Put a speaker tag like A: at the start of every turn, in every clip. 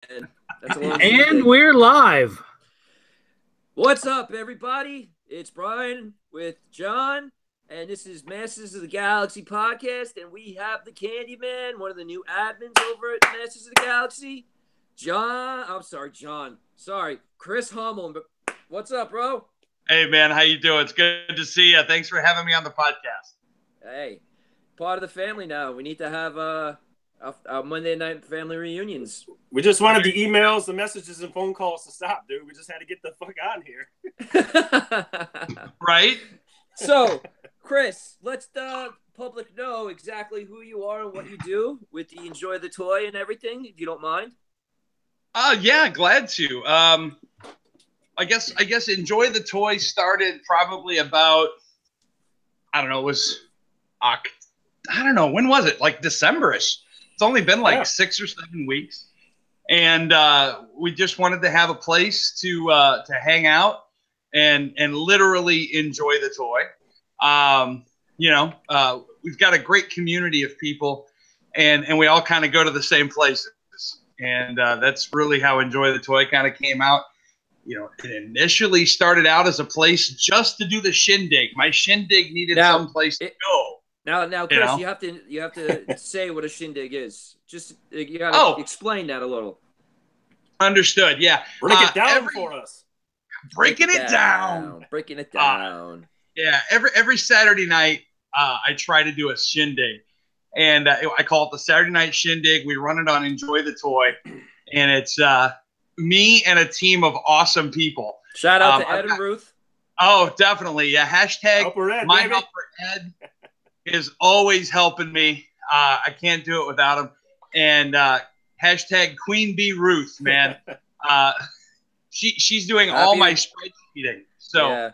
A: That's a little
B: And
A: Shindig.
B: we're live.
A: What's up, everybody? It's Brian with John, and this is Masters of the Galaxy podcast, and we have the Candyman, one of the new admins over at Masters of the Galaxy, John. Sorry, Chris Hummell. What's up, bro?
C: Hey, man, how you doing? It's good to see you. Thanks for having me on the podcast.
A: Hey, part of the family now. We need to have our Monday night family reunions.
D: We just wanted the emails, the messages, and phone calls to stop, dude. We just had to get the fuck on here.
C: Right?
A: So, Chris, let the public know exactly who you are and what you do with the Enjoy the Toy and everything, if you don't mind.
C: Yeah, glad to. I guess Enjoy the Toy started probably about, I don't know, it was, I don't know, when was it? Like December-ish. It's only been like 6 or 7 weeks. And we just wanted to have a place to hang out and literally enjoy the toy. We've got a great community of people, and we all kind of go to the same places. And that's really how Enjoy the Toy kind of came out. It initially started out as a place just to do the Shindig. My Shindig needed some place to go.
A: Now, Chris, you have to say what a Shindig is. Just you gotta explain that a little.
C: Understood. Yeah,
D: break it down for us.
C: Breaking it down. Yeah, every Saturday night, I try to do a Shindig, and I call it the Saturday Night Shindig. We run it on Enjoy the Toy, and it's me and a team of awesome people.
A: Shout out to Ed and Ruth.
C: Oh, definitely. Yeah. Hashtag
D: Ed,
C: my helper Ed is always helping me. I can't do it without him. And hashtag Queen Bee Ruth, man. She's doing all my spreadsheeting. So,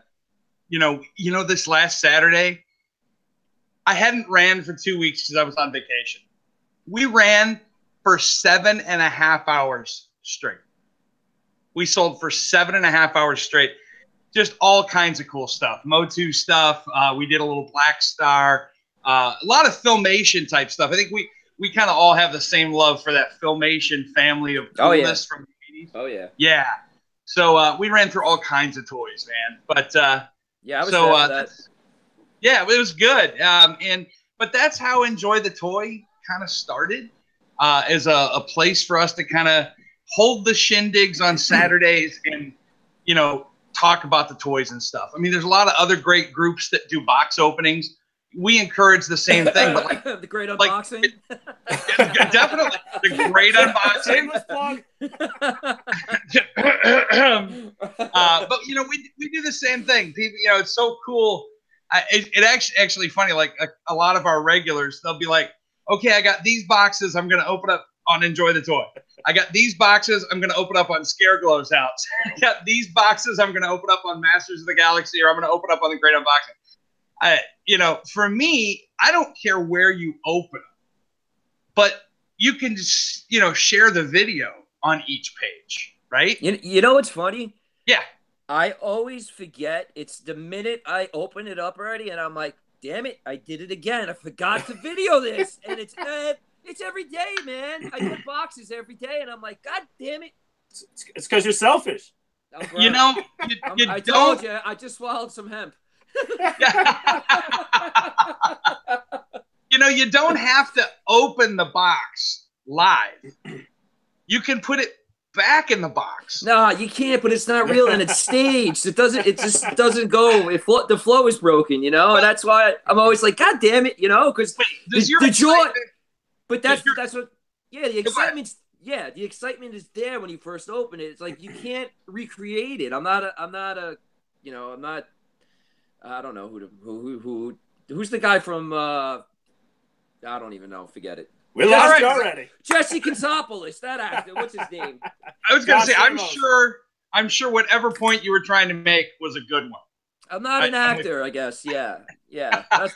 C: this last Saturday, I hadn't ran for 2 weeks because I was on vacation. We ran for 7.5 hours straight. We sold for 7.5 hours straight. Just all kinds of cool stuff. Motu stuff. We did a little Black Star. A lot of Filmation type stuff. I think we kind of all have the same love for that Filmation family of coolness from the 80s.
A: Oh, yeah.
C: Yeah. So we ran through all kinds of toys, man. But
A: I was there for that.
C: Yeah, it was good. But that's how Enjoy the Toy kind of started as a place for us to kind of hold the Shindigs on Saturdays and, talk about the toys and stuff. I mean, there's a lot of other great groups that do box openings. We encourage the same thing, but like
A: the great unboxing.
C: Definitely the great unboxing. But we do the same thing. People, it's so cool. It actually funny. Like a lot of our regulars, they'll be like, "Okay, I got these boxes. I'm gonna open up on Enjoy the Toy. I got these boxes. I'm gonna open up on Scareglow's house. I got these boxes. I'm gonna open up on Masters of the Galaxy, or I'm gonna open up on the Great Unboxing." For me, I don't care where you open them, but you can just, share the video on each page, right?
A: You know what's funny?
C: Yeah.
A: I always forget. It's the minute I open it up already, and I'm like, damn it, I did it again. I forgot to video this. And it's every day, man. I get boxes every day, and I'm like, God damn it.
D: It's because you're selfish.
A: Oh,
C: I
A: told you, I just swallowed some hemp.
C: You don't have to open the box live. You can put it back in the box.
A: No, you can't, but it's not real and it's staged. It just doesn't go. The flow is broken, and that's why I'm always like, God damn it, because the joy. But that's what. Yeah, the excitement's. Yeah, the excitement is there when you first open it. It's like you can't recreate it. I don't know who's the guy from. I don't even know. Forget it.
D: We lost you already.
A: Jesse Kansopoulos, that actor. What's his name?
C: I was gonna say, I'm sure whatever point you were trying to make was a good one.
A: I'm not an actor, I guess. Yeah.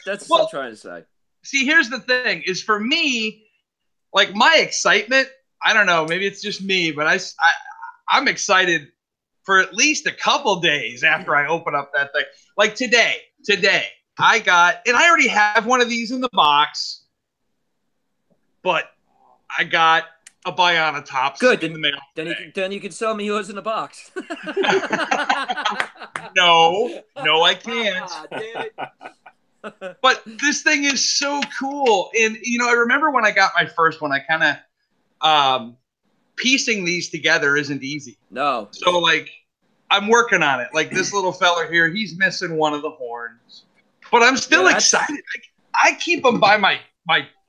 A: That's what I'm trying to say.
C: See, here's the thing: is for me, like my excitement. I don't know. Maybe it's just me, but I'm excited for at least a couple days after I open up that thing. Like today, I got, and I already have one of these in the box, but I got a Biana Tops
A: Good.
C: in the mail.
A: Then you can sell me yours in a box.
C: No, I can't.
A: Damn it.
C: But this thing is so cool. And, I remember when I got my first one, I kind of piecing these together isn't easy.
A: No.
C: So, like, I'm working on it. Like, this little fella here, he's missing one of the horns. But I'm still excited. Like, I keep them by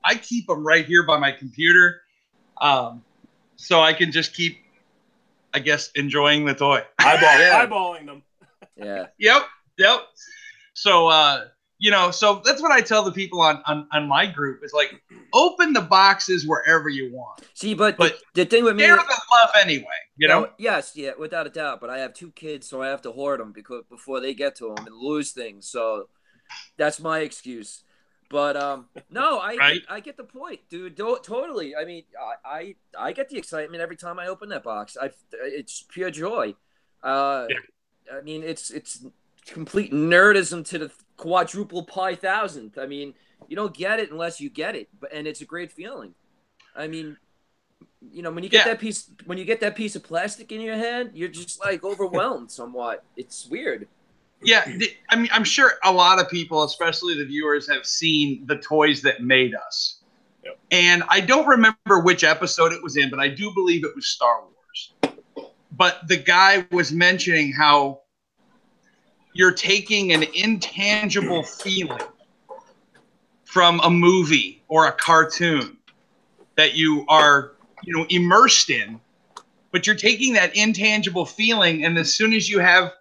C: I keep them right here by my computer. So I can just keep, I guess, enjoying the toy.
D: Eyeballing them.
A: Yeah.
C: Yep. So, so that's what I tell the people on my group is like, open the boxes wherever you want.
A: See, but the thing with me,
C: share the love anyway.
A: Yes, yeah, without a doubt. But I have 2 kids, so I have to hoard them before they get to them and lose things. So that's my excuse. But no, I get the point, dude. Totally. I mean, I get the excitement every time I open that box. It's pure joy. I mean, it's complete nerdism to the quadruple pi thousandth. I mean, you don't get it unless you get it, and it's a great feeling. I mean, when you get that piece of plastic in your hand, you're just like overwhelmed somewhat. It's weird.
C: Yeah, I mean, I'm sure a lot of people, especially the viewers, have seen the toys that made us. Yep. And I don't remember which episode it was in, but I do believe it was Star Wars. But the guy was mentioning how you're taking an intangible feeling from a movie or a cartoon that you are, immersed in, but you're taking that intangible feeling, and as soon as you have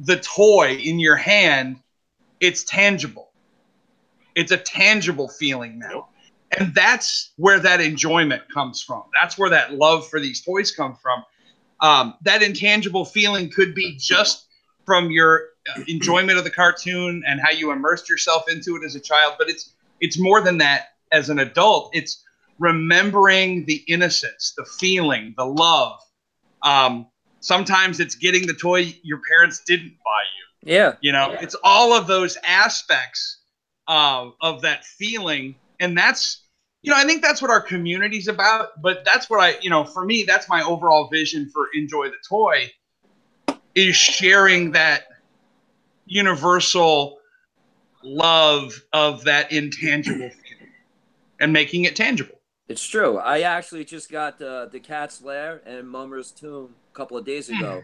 C: the toy in your hand, it's tangible. It's a tangible feeling now. And that's where that enjoyment comes from. That's where that love for these toys come from. That intangible feeling could be just from your enjoyment of the cartoon and how you immersed yourself into it as a child, but it's more than that as an adult. It's remembering the innocence, the feeling, the love. Sometimes it's getting the toy your parents didn't buy you.
A: Yeah.
C: It's all of those aspects of that feeling. And that's, I think that's what our community's about. But that's what for me, that's my overall vision for Enjoy the Toy, is sharing that universal love of that intangible feeling and making it tangible.
A: It's true. I actually just got the Cat's Lair and Mummer's Tomb a couple of days ago.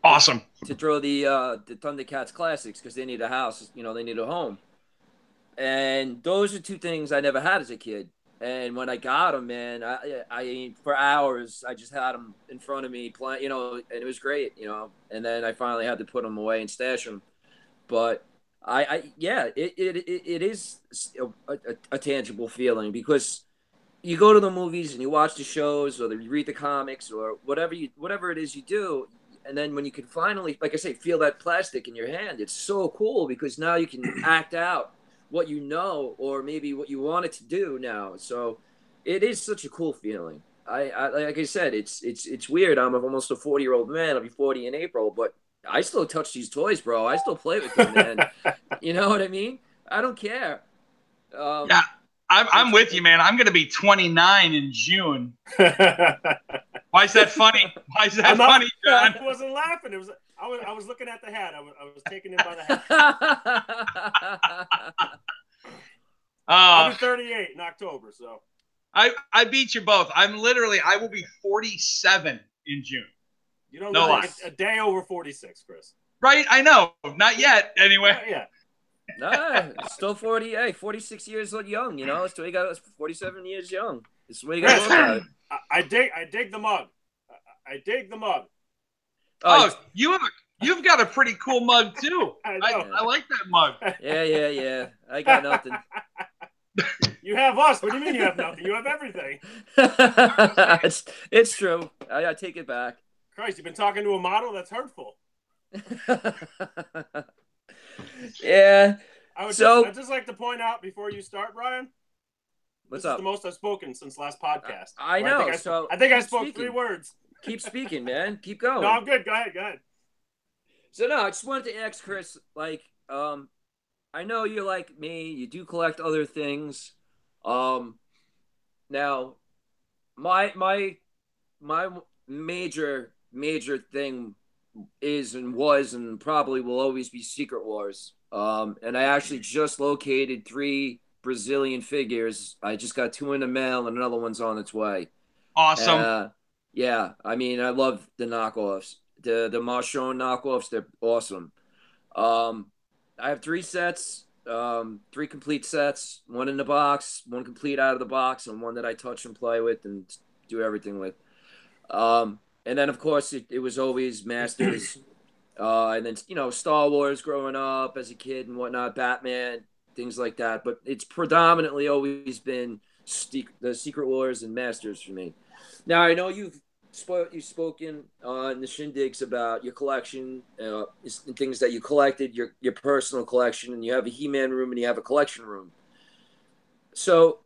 C: Awesome.
A: To throw the Thundercats Classics because they need a house. They need a home. And those are 2 things I never had as a kid. And when I got them, man, I for hours I just had them in front of me playing, and it was great, And then I finally had to put them away and stash them. But it is a tangible feeling because you go to the movies and you watch the shows or you read the comics or whatever it is you do, and then when you can finally, like I say, feel that plastic in your hand, it's so cool because now you can act out what or maybe what you want it to do now. So it is such a cool feeling. I like I said, it's weird. I'm almost a 40-year-old man. I'll be 40 in April, but I still touch these toys, bro. I still play with them, man. You know what I mean? I don't care.
C: Yeah, I'm with you, man. I'm going to be 29 in June. Why is that funny? Funny, John?
D: I wasn't laughing. I was looking at the hat. I was taken in by the hat. I'll be 38 in October, so.
C: I beat you both. I will be 47 in June.
D: You don't look like a day over 46, Chris.
C: Right? I know. Not yet, anyway.
D: Yeah.
A: Nah, still 46 years young, Still you got 47 years young. This is the way you got to look at it.
D: I dig the mug. I dig the mug.
C: Oh, you've got a pretty cool mug too. I like that mug.
A: Yeah. I got nothing.
D: You have us. What do you mean you have nothing? You have everything.
A: It's true. I take it back.
D: Christ, you've been talking to a model? That's hurtful.
A: Yeah.
D: I'd just like to point out before you start, Brian.
A: What's
D: this
A: up?
D: is the most I've spoken since last podcast.
A: I know.
D: I think I spoke 3 words.
A: Keep speaking, man. Keep going.
D: No, I'm good. Go ahead. So
A: no, I just wanted to ask Chris, I know you're like me. You do collect other things. Now, my major thing is and was and probably will always be Secret Wars. And I actually just located 3 Brazilian figures. I just got 2 in the mail and another one's on its way.
C: Awesome.
A: Yeah, I mean, I love the knockoffs. The Marchon knockoffs, they're awesome. I have 3 sets, 3 complete sets, 1 in the box, 1 complete out of the box, and 1 that I touch and play with and do everything with. And then, of course, it was always Masters. And then, you know, Star Wars growing up as a kid and whatnot, Batman, things like that. But it's predominantly always been the Secret Wars and Masters for me. Now, I know you've spoken in the Shindigs about your collection, things that you collected, your personal collection, and you have a He-Man room and you have a collection room. So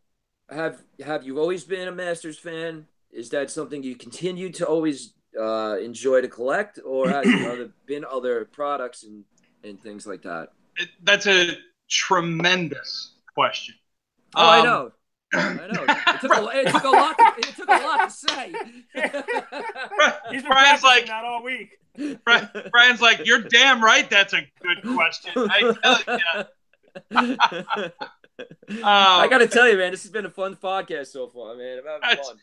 A: have you always been a Masters fan? Is that something you continue to always enjoy to collect, or has there been other products and things like that?
C: That's a tremendous question.
A: Oh, I know. It took a lot to say.
D: He's been
C: Brian's like
D: that all week.
C: Brian's like, you're damn right. That's a good question. I tell you.
A: I got to tell you, man, this has been a fun podcast so far, man. I'm having fun.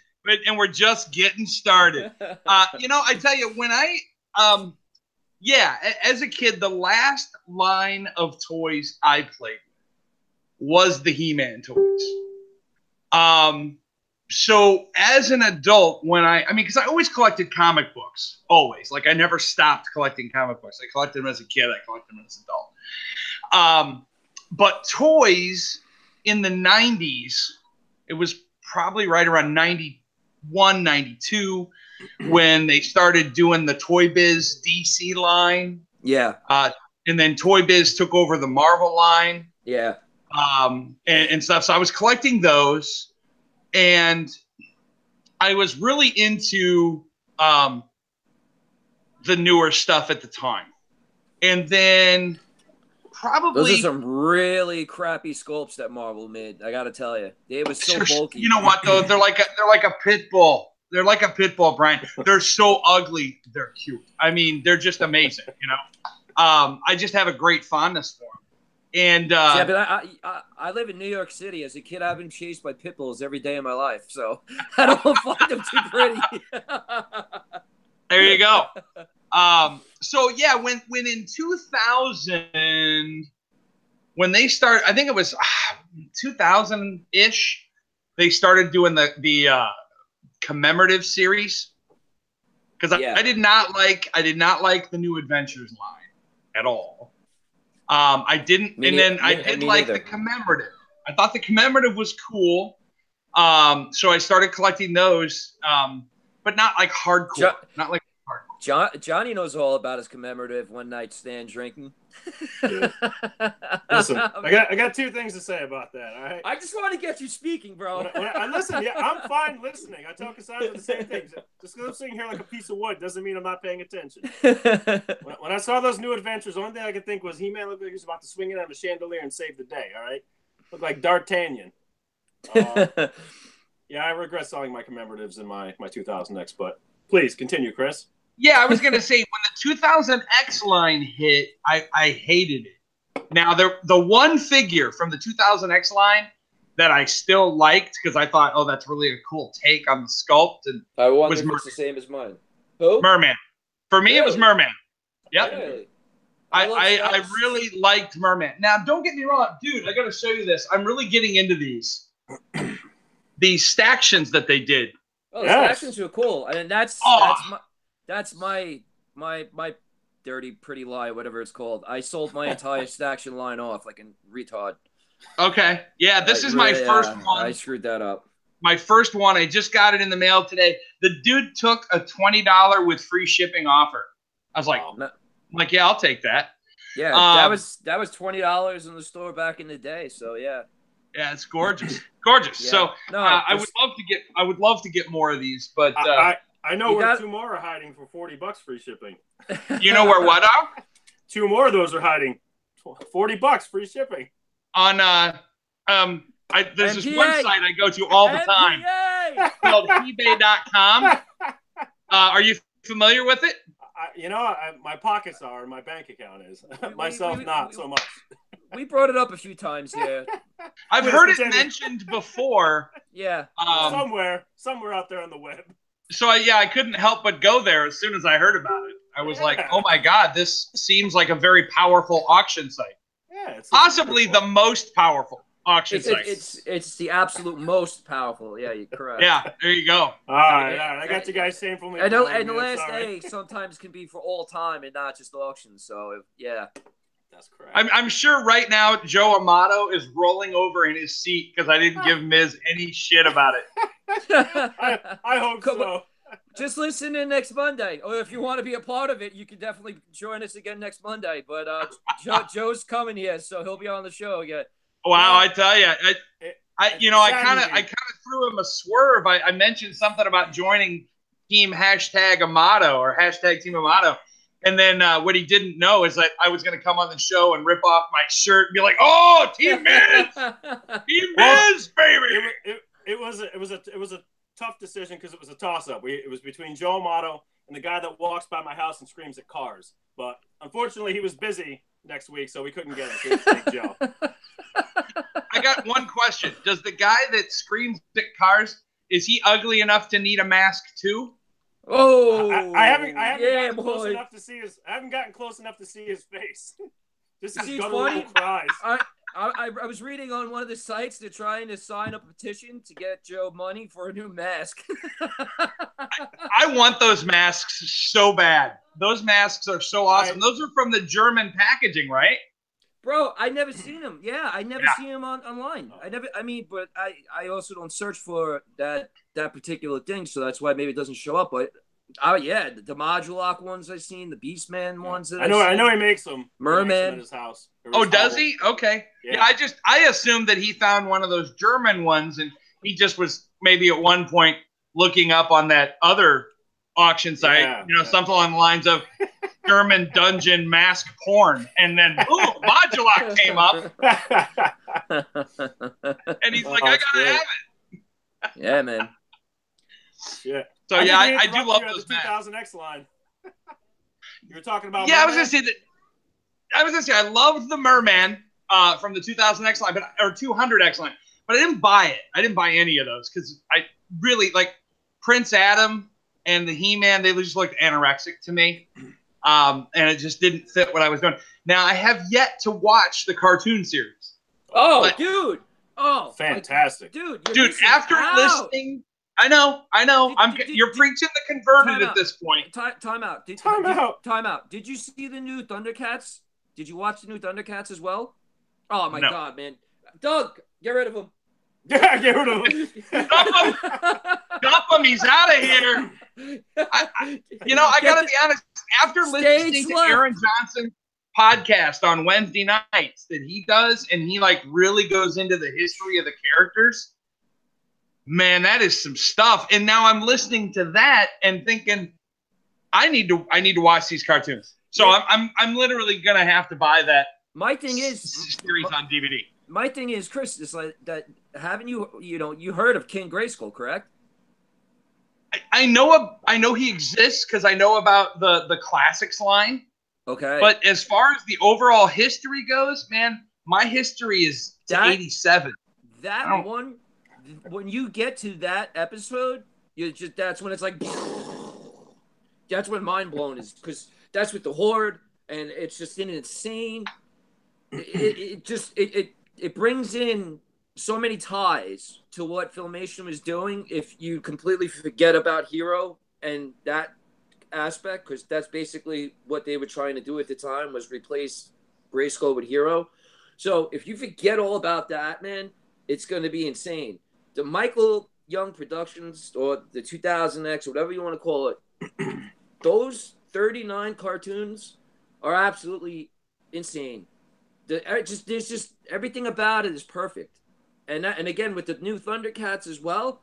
C: And we're just getting started. You know, I tell you, when as a kid, the last line of toys I played was the He-Man toys. So as an adult, because I always collected comic books, always. Like, I never stopped collecting comic books. I collected them as a kid. I collected them as an adult. But toys in the 90s, it was probably right around 91, 92, when they started doing the Toy Biz DC line.
A: Yeah.
C: And then Toy Biz took over the Marvel line.
A: Yeah.
C: And stuff. So I was collecting those, and I was really into the newer stuff at the time. And then probably
A: those are some really crappy sculpts that Marvel made. I got to tell you, it was so bulky.
C: You know what though? They're like a pit bull. They're like a pit bull, Brian. They're so ugly. They're cute. I mean, they're just amazing. You know, I just have a great fondness for them. And
A: yeah, but I live in New York City. As a kid, I've been chased by pit bulls every day of my life, so I don't find them too pretty.
C: There you go. So yeah, when in 2000, when they started, I think it was 2000-ish, they started doing the commemorative series, because I did not like the New Adventures line at all. I didn't, I did like the commemorative. I thought the commemorative was cool. So I started collecting those, but not like hardcore. Not like hardcore.
A: Johnny knows all about his commemorative one night stand drinking.
D: Listen, I got 2 things to say about that. All right.
A: I just want to get you speaking, bro.
D: I listen. Yeah, I'm fine listening. I tell Cassandra the same thing. Just because I'm sitting here like a piece of wood doesn't mean I'm not paying attention. When I saw those New Adventures, the only thing I could think was He-Man looked like he was about to swing it on a chandelier and save the day. All right, looked like D'Artagnan. Yeah, I regret selling my commemoratives in my 2000X, but please continue, Chris.
C: Yeah, I was going to say, when the 2000X line hit, I hated it. Now, the one figure from the 2000X line that I still liked, because I thought, oh, that's really a cool take on the sculpt, and
A: I wonder if it's the same as mine. Who?
C: Merman. For me, It was Merman. Yep.
A: Really?
C: I really liked Merman. Now, don't get me wrong, dude, I got to show you this. I'm really getting into these stactions that they did.
A: Oh, the stactions are cool. I mean, that's my dirty pretty lie, whatever it's called. I sold my entire staction line off like a retard.
C: Okay. Yeah, this is my first one.
A: I screwed that up.
C: My first one. I just got it in the mail today. The dude took a $20 with free shipping offer. I was like, yeah, I'll take that.
A: Yeah, that was $20 in the store back in the day. So yeah.
C: Yeah, it's gorgeous, gorgeous. Yeah. So no, I would love to get more of these, but
D: I know where 2 more are hiding for $40 free shipping.
C: You know where what are?
D: 2 more of those are hiding. $40 free shipping.
C: On There's this one site I go to all the time. It's called eBay.com. Are you familiar with it?
D: My pockets are, my bank account is. Myself, not so much.
A: We brought it up a few times here.
C: I've heard it mentioned before.
A: Yeah.
D: Somewhere out there on the web.
C: So, I couldn't help but go there as soon as I heard about it. I was like, oh, my God, this seems like a very powerful auction site.
D: Yeah, it's
C: possibly the most powerful auction site.
A: It's the absolute most powerful. Yeah, you're correct.
C: Yeah, there you go.
D: All right. I got you guys saying for me.
A: And the last A sometimes can be for all time and not just auctions. So, yeah.
D: That's correct.
C: I'm sure right now Joe Amato is rolling over in his seat because I didn't give Miz any shit about it.
D: I hope so.
A: Just listen in next Monday. Or if you want to be a part of it, you can definitely join us again next Monday. But Joe's coming here, so he'll be on the show again.
C: Wow, I tell you, I kind of threw him a swerve. I mentioned something about joining Team #Amato or #Team Amato. And then what he didn't know is that I was going to come on the show and rip off my shirt and be like, "Oh, Team Miz, Team Miz, baby!"
D: It was a tough decision because it was a toss-up. It was between Joe Amato and the guy that walks by my house and screams at cars. But unfortunately, he was busy next week, so we couldn't get him. So we had to take Joe.
C: I got one question: does the guy that screams at cars, is he ugly enough to need a mask too?
A: Oh,
D: I haven't gotten close enough to see his. I haven't gotten close enough to see his face. Just his guttural cries.
A: I was reading on one of the sites they're trying to sign a petition to get Joe money for a new mask.
C: I want those masks so bad. Those masks are so awesome. Those are from the German packaging, right?
A: Bro, I never seen him. Yeah, I never seen him online. But I also don't search for that particular thing, so that's why maybe it doesn't show up. But the Modulok ones I've seen, the Beastman ones that
D: I know he makes them.
A: Merman
D: in his house.
C: Oh, does he? Okay. Yeah, I assumed that he found one of those German ones, and he just was maybe at one point looking up on that other auction site, something along the lines of German dungeon mask porn, and then boom, Modulok came up, and he's like, "I gotta have it."
A: Yeah, man.
D: Yeah.
C: So I do love those
D: the 2000X line. You were talking about.
C: Yeah, Merman? I was gonna say I loved the Merman from the 2000X line, or 200X line, but I didn't buy it. I didn't buy any of those because I really like Prince Adam and the He-Man. They just looked anorexic to me. And it just didn't fit what I was doing. Now, I have yet to watch the cartoon series.
A: Oh, dude. Oh,
D: fantastic.
A: Dude,
C: after listening, I know. You're preaching the converted at this point.
A: Time out. Time out. Did you see the new Thundercats? Did you watch the new Thundercats as well? Oh, my God, man. Doug, get rid of him.
D: Yeah, get rid of him.
C: Dump him. He's out of here. I got to be honest. After listening to Aaron Johnson's podcast on Wednesday nights that he does, and he really goes into the history of the characters, man, that is some stuff. And now I'm listening to that and thinking, I need to watch these cartoons. So I'm literally gonna have to buy that.
A: My thing is
C: series on DVD.
A: My thing is, Chris, it's like that. Haven't you heard of King Grayskull, correct?
C: I know he exists because I know about the classics line.
A: Okay.
C: But as far as the overall history goes, man, my history is 87.
A: That one, when you get to that episode, that's when it's like, that's when mind blown is, because that's with the Horde, and it's just insane. It brings in so many ties to what Filmation was doing if you completely forget about Hero and that aspect, because that's basically what they were trying to do at the time, was replace Grayskull with Hero. So if you forget all about that, man, it's going to be insane. The Michael Young Productions, or the 2000X, whatever you want to call it, those 39 cartoons are absolutely insane. There's just everything about it is perfect. And again, with the new Thundercats as well,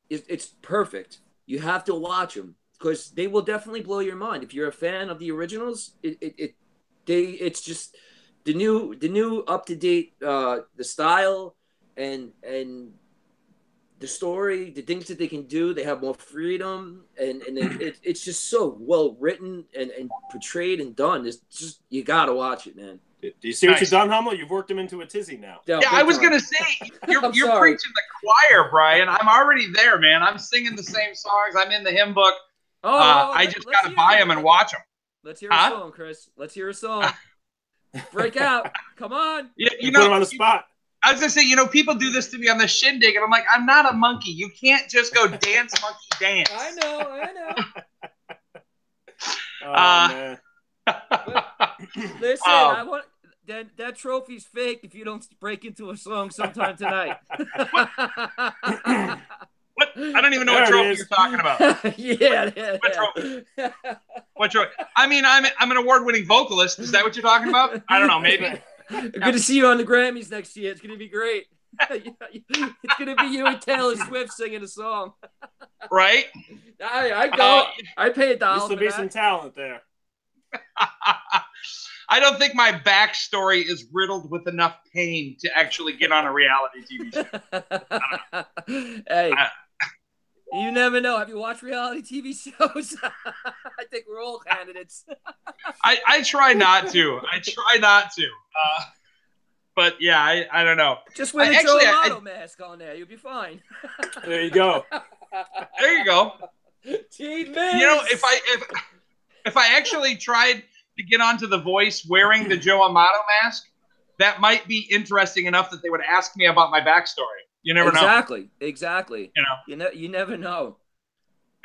A: it's perfect. You have to watch them because they will definitely blow your mind. If you're a fan of the originals, it's just the new up to date, the style, and the story, the things that they can do, they have more freedom, and it's just so well written and portrayed and done. It's just, you gotta watch it, man.
D: Do you see what you've done, Hummel? You've worked him into a tizzy now.
C: Yeah, I was gonna say you're preaching the choir, Brian. I'm already there, man. I'm singing the same songs. I'm in the hymn book. I just gotta buy them and watch them.
A: Let's hear a song, Chris. Let's hear a song. Break out. Come on.
D: Yeah, you put him on the spot.
C: I was gonna say, people do this to me on the Shindig, and I'm like, I'm not a monkey. You can't just go dance, monkey, dance.
A: I know.
D: Man.
A: Listen, I want that trophy's fake if you don't break into a song sometime tonight.
C: What? I don't even know what trophy you're talking about.
A: Yeah.
C: What trophy? What trophy? I mean, I'm an award-winning vocalist. Is that what you're talking about? I don't know. Maybe.
A: Good to see you on the Grammys next year. It's going to be great. It's going to be you and Taylor Swift singing a song.
C: Right?
A: I go. I pay $1.
D: Used to be some talent there.
C: I don't think my backstory is riddled with enough pain to actually get on a reality TV show.
A: Hey, you never know. Have you watched reality TV shows? I think we're all candidates.
C: I try not to. But yeah, I don't know.
A: Just wear a Joe Amato mask on there. You'll be fine.
D: There you go.
C: There you go.
A: Team
C: if I actually tried to get onto The Voice wearing the Joe Amato mask, that might be interesting enough that they would ask me about my backstory. You never know.
A: Exactly. You never know.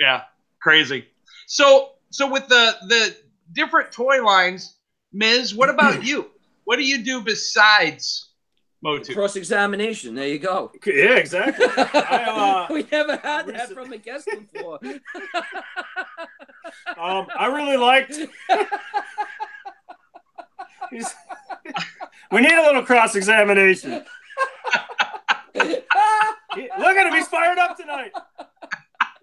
C: Yeah, crazy. So with the different toy lines, Ms., what about you? What do you do besides Motu?
A: Cross-examination. There you go.
D: Yeah, exactly.
A: We never had that from a guest before.
D: I really liked. We need a little cross-examination. Look at him. He's fired up tonight.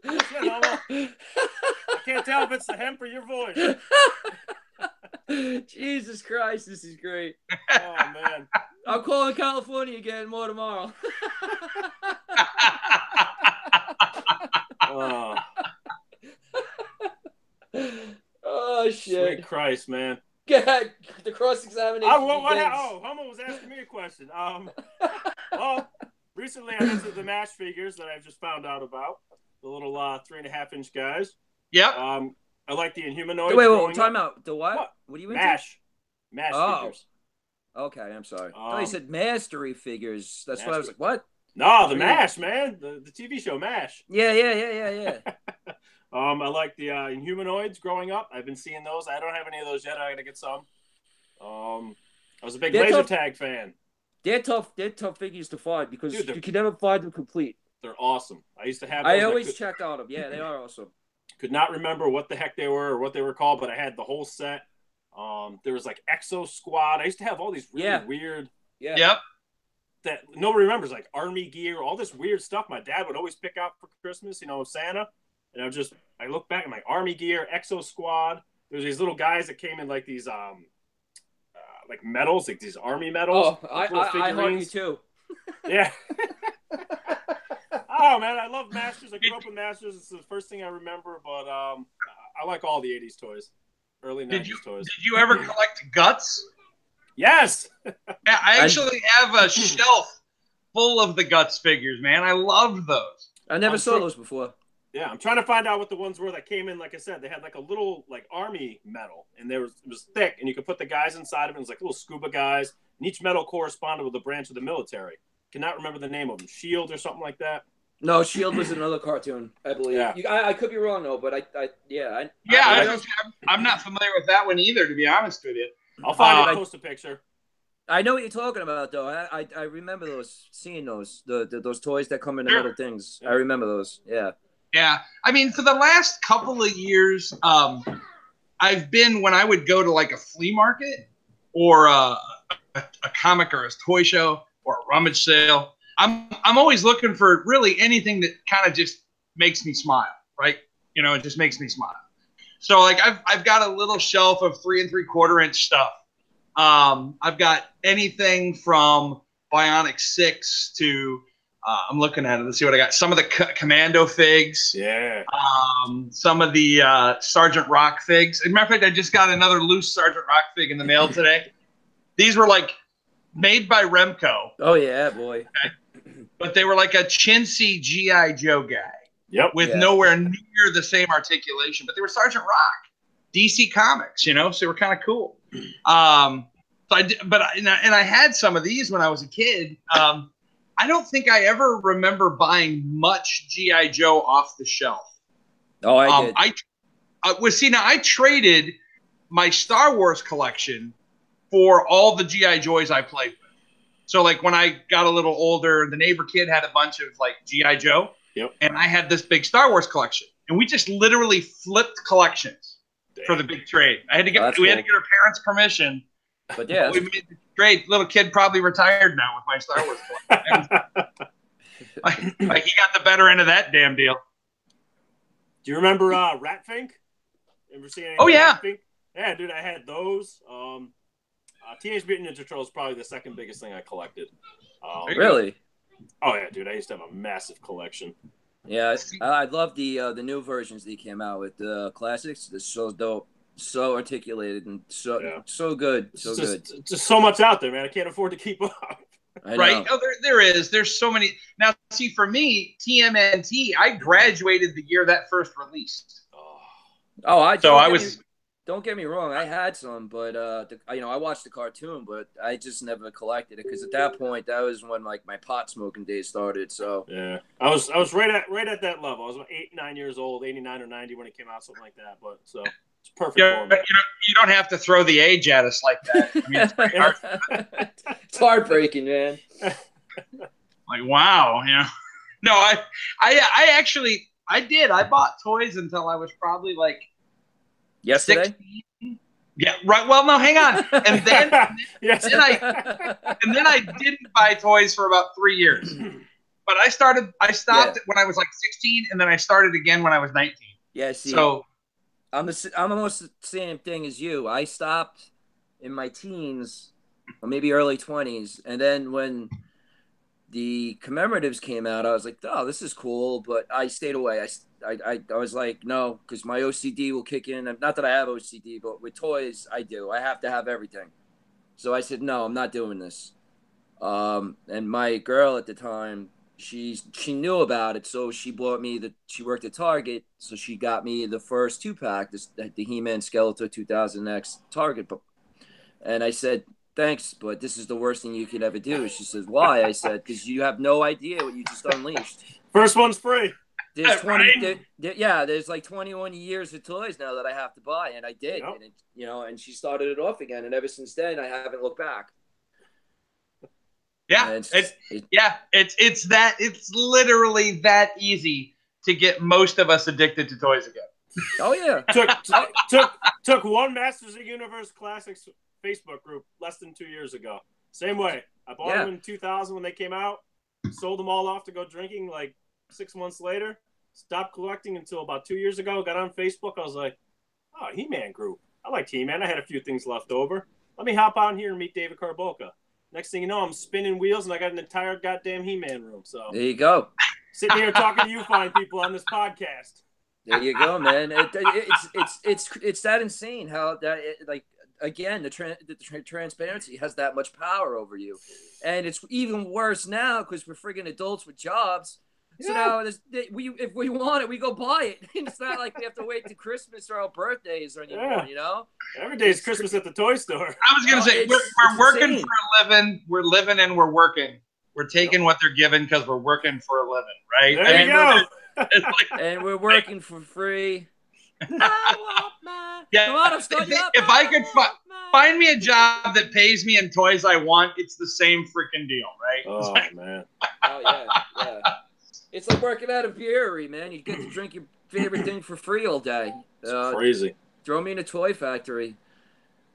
D: I can't tell if it's the hemp or your voice.
A: Jesus Christ, this is great.
D: Oh, man.
A: I'm calling California again more tomorrow. Oh, shit.
D: Sweet Christ, man.
A: Go ahead. The cross-examination.
D: Hummel was asking me a question. Well, recently I into the MASH figures that I've just found out about. The little 3.5-inch guys.
C: Yep.
D: I like the Inhumanoids.
A: Wait, time out. The what? What are you into?
D: MASH figures.
A: Okay, I'm sorry. I thought you said mastery figures. That's why I was like, what?
D: No, the MASH, man. The TV show MASH.
A: Yeah.
D: I like the Inhumanoids growing up. I've been seeing those. I don't have any of those yet. I gotta get some. I was a big laser tag fan.
A: They're tough figures to find because you can never find them complete.
D: They're awesome. I used to have.
A: I always check out them. Yeah, they are awesome.
D: Could not remember what the heck they were or what they were called, but I had the whole set. There was like Exo Squad. I used to have all these really weird.
A: Yeah.
C: Yep.
D: That nobody remembers, like Army gear, all this weird stuff. My dad would always pick out for Christmas, Santa. And I look back at my Army gear, Exo Squad. There's these little guys that came in like these like medals, like these Army medals.
A: Oh, I hung you too.
D: Yeah. Oh man, I love Masters. I grew up with Masters. It's the first thing I remember, but I like all the 80s toys. Early 90s toys.
C: Did you ever collect Guts?
D: Yes.
C: Yeah, I actually have a shelf full of the Guts figures, man. I loved those.
A: I never saw those before.
D: Yeah, I'm trying to find out what the ones were that came in. Like I said, they had like a little like Army medal, and it was thick, and you could put the guys inside of it. It was like little scuba guys, and each medal corresponded with a branch of the military. Cannot remember the name of them. Shield or something like that.
A: No, Shield was another cartoon, I believe. Yeah. I could be wrong though, but
C: I'm not familiar with that one either, to be honest with you.
D: I'll find it. I'll post a picture.
A: I know what you're talking about, though. I remember seeing those those toys that come in the metal things. I remember those. Yeah.
C: Yeah. I mean, for the last couple of years, I've been, when I would go to like a flea market or a comic or a toy show or a rummage sale, I'm always looking for really anything that kind of just makes me smile, right? It just makes me smile. So like I've got a little shelf of 3 3/4 inch stuff. I've got anything from Bionic 6 to I'm looking at it. Let's see what I got. Some of the Commando figs.
D: Yeah.
C: Some of the Sergeant Rock figs. As a matter of fact, I just got another loose Sergeant Rock fig in the mail today. These were like made by Remco.
A: Oh yeah, boy.
C: Okay? But they were like a chintzy G.I. Joe guy.
D: Yep.
C: With nowhere near the same articulation, but they were Sergeant Rock, DC Comics, so they were kind of cool. So I did, and I had some of these when I was a kid. I don't think I ever remember buying much G.I. Joe off the shelf.
A: Oh, I did.
C: I traded my Star Wars collection for all the G.I. Joes I played with. So like when I got a little older, the neighbor kid had a bunch of like G.I. Joe.
D: Yep.
C: And I had this big Star Wars collection, and we just literally flipped collections for the big trade. We had to get our parents' permission.
A: But yeah,
C: we made the trade. Little kid probably retired now with my Star Wars collection. like he got the better end of that damn deal.
D: Do you remember Ratfink? Ever seen any?
C: Oh yeah.
D: Ratfink? Yeah, dude, I had those. Teenage Mutant Ninja Turtles is probably the second biggest thing I collected.
A: Really?
D: Oh yeah, dude! I used to have a massive collection.
A: Yeah, I love the new versions they came out with. The classics, they're so dope, so articulated, and so good, good.
D: Just so much out there, man. I can't afford to keep up.
C: Right? Oh, there is. There's so many. Now, see, for me, TMNT, I graduated the year that first released.
A: Don't get me wrong, I had some, but I watched the cartoon, but I just never collected it because at that point, that was when like my pot smoking days started. So
D: yeah, I was right at that level. I was 8, 9 years old, 89 or 90 when it came out, something like that. But so it's perfect for me.
C: You don't have to throw the age at us like that. I mean,
A: it's heartbreaking, man.
C: Like wow, No, I actually did. I bought toys until I was probably like.
A: Yesterday?
C: 16? Yeah, right. Well, no, hang on. And then, then I didn't buy toys for about 3 years. But I stopped when I was like 16, and then I started again when I was 19.
A: Yeah, see.
C: So
A: I'm almost the same thing as you. I stopped in my teens, or maybe early 20s, and then when the commemoratives came out, I was like, oh, this is cool, but I stayed away. I was like, no, because my OCD will kick in. Not that I have OCD, but with toys, I do. I have to have everything. So I said, no, I'm not doing this. And my girl at the time, she knew about it, so she bought me she worked at Target, so she got me the first 2-pack, the He-Man Skeletor 2000X Target book. And I said, thanks, but this is the worst thing you could ever do. She says, why? I said, because you have no idea what you just unleashed.
D: First one's free.
A: There's 20. There's like 21 years of toys now that I have to buy, and I did. Yep. And and she started it off again, and ever since then, I haven't looked back.
C: Yeah, it's literally that easy to get most of us addicted to toys again.
A: Oh yeah,
D: took one Masters of the Universe Classics Facebook group less than 2 years ago. Same way, I bought them in 2000 when they came out, sold them all off to go drinking like 6 months later. Stopped collecting until about 2 years ago. Got on Facebook. I was like, oh, He-Man group. I liked He-Man. I had a few things left over. Let me hop on here and meet David Carboca. Next thing you know, I'm spinning wheels and I got an entire goddamn He-Man room. So
A: there you go.
D: Sitting here talking to you fine people on this podcast.
A: There you go, man. It's that insane how that again the transparency has that much power over you, and it's even worse now because we're friggin' adults with jobs. So now, if we want it, we go buy it. It's not like we have to wait to Christmas or our birthdays or anymore,
D: Every day is Christmas at the toy store.
C: I was going to say, we're working insane. For a living. We're living and we're working. We're taking what they're giving because we're working for a living, right?
D: There you go.
A: And we're working for free.
C: If I could find me a job that pays me in toys I want, it's the same freaking deal, right?
D: Oh, man.
A: Oh, yeah. It's like working at a brewery, man. You get to drink your favorite thing for free all day.
D: It's crazy.
A: Throw me in a toy factory.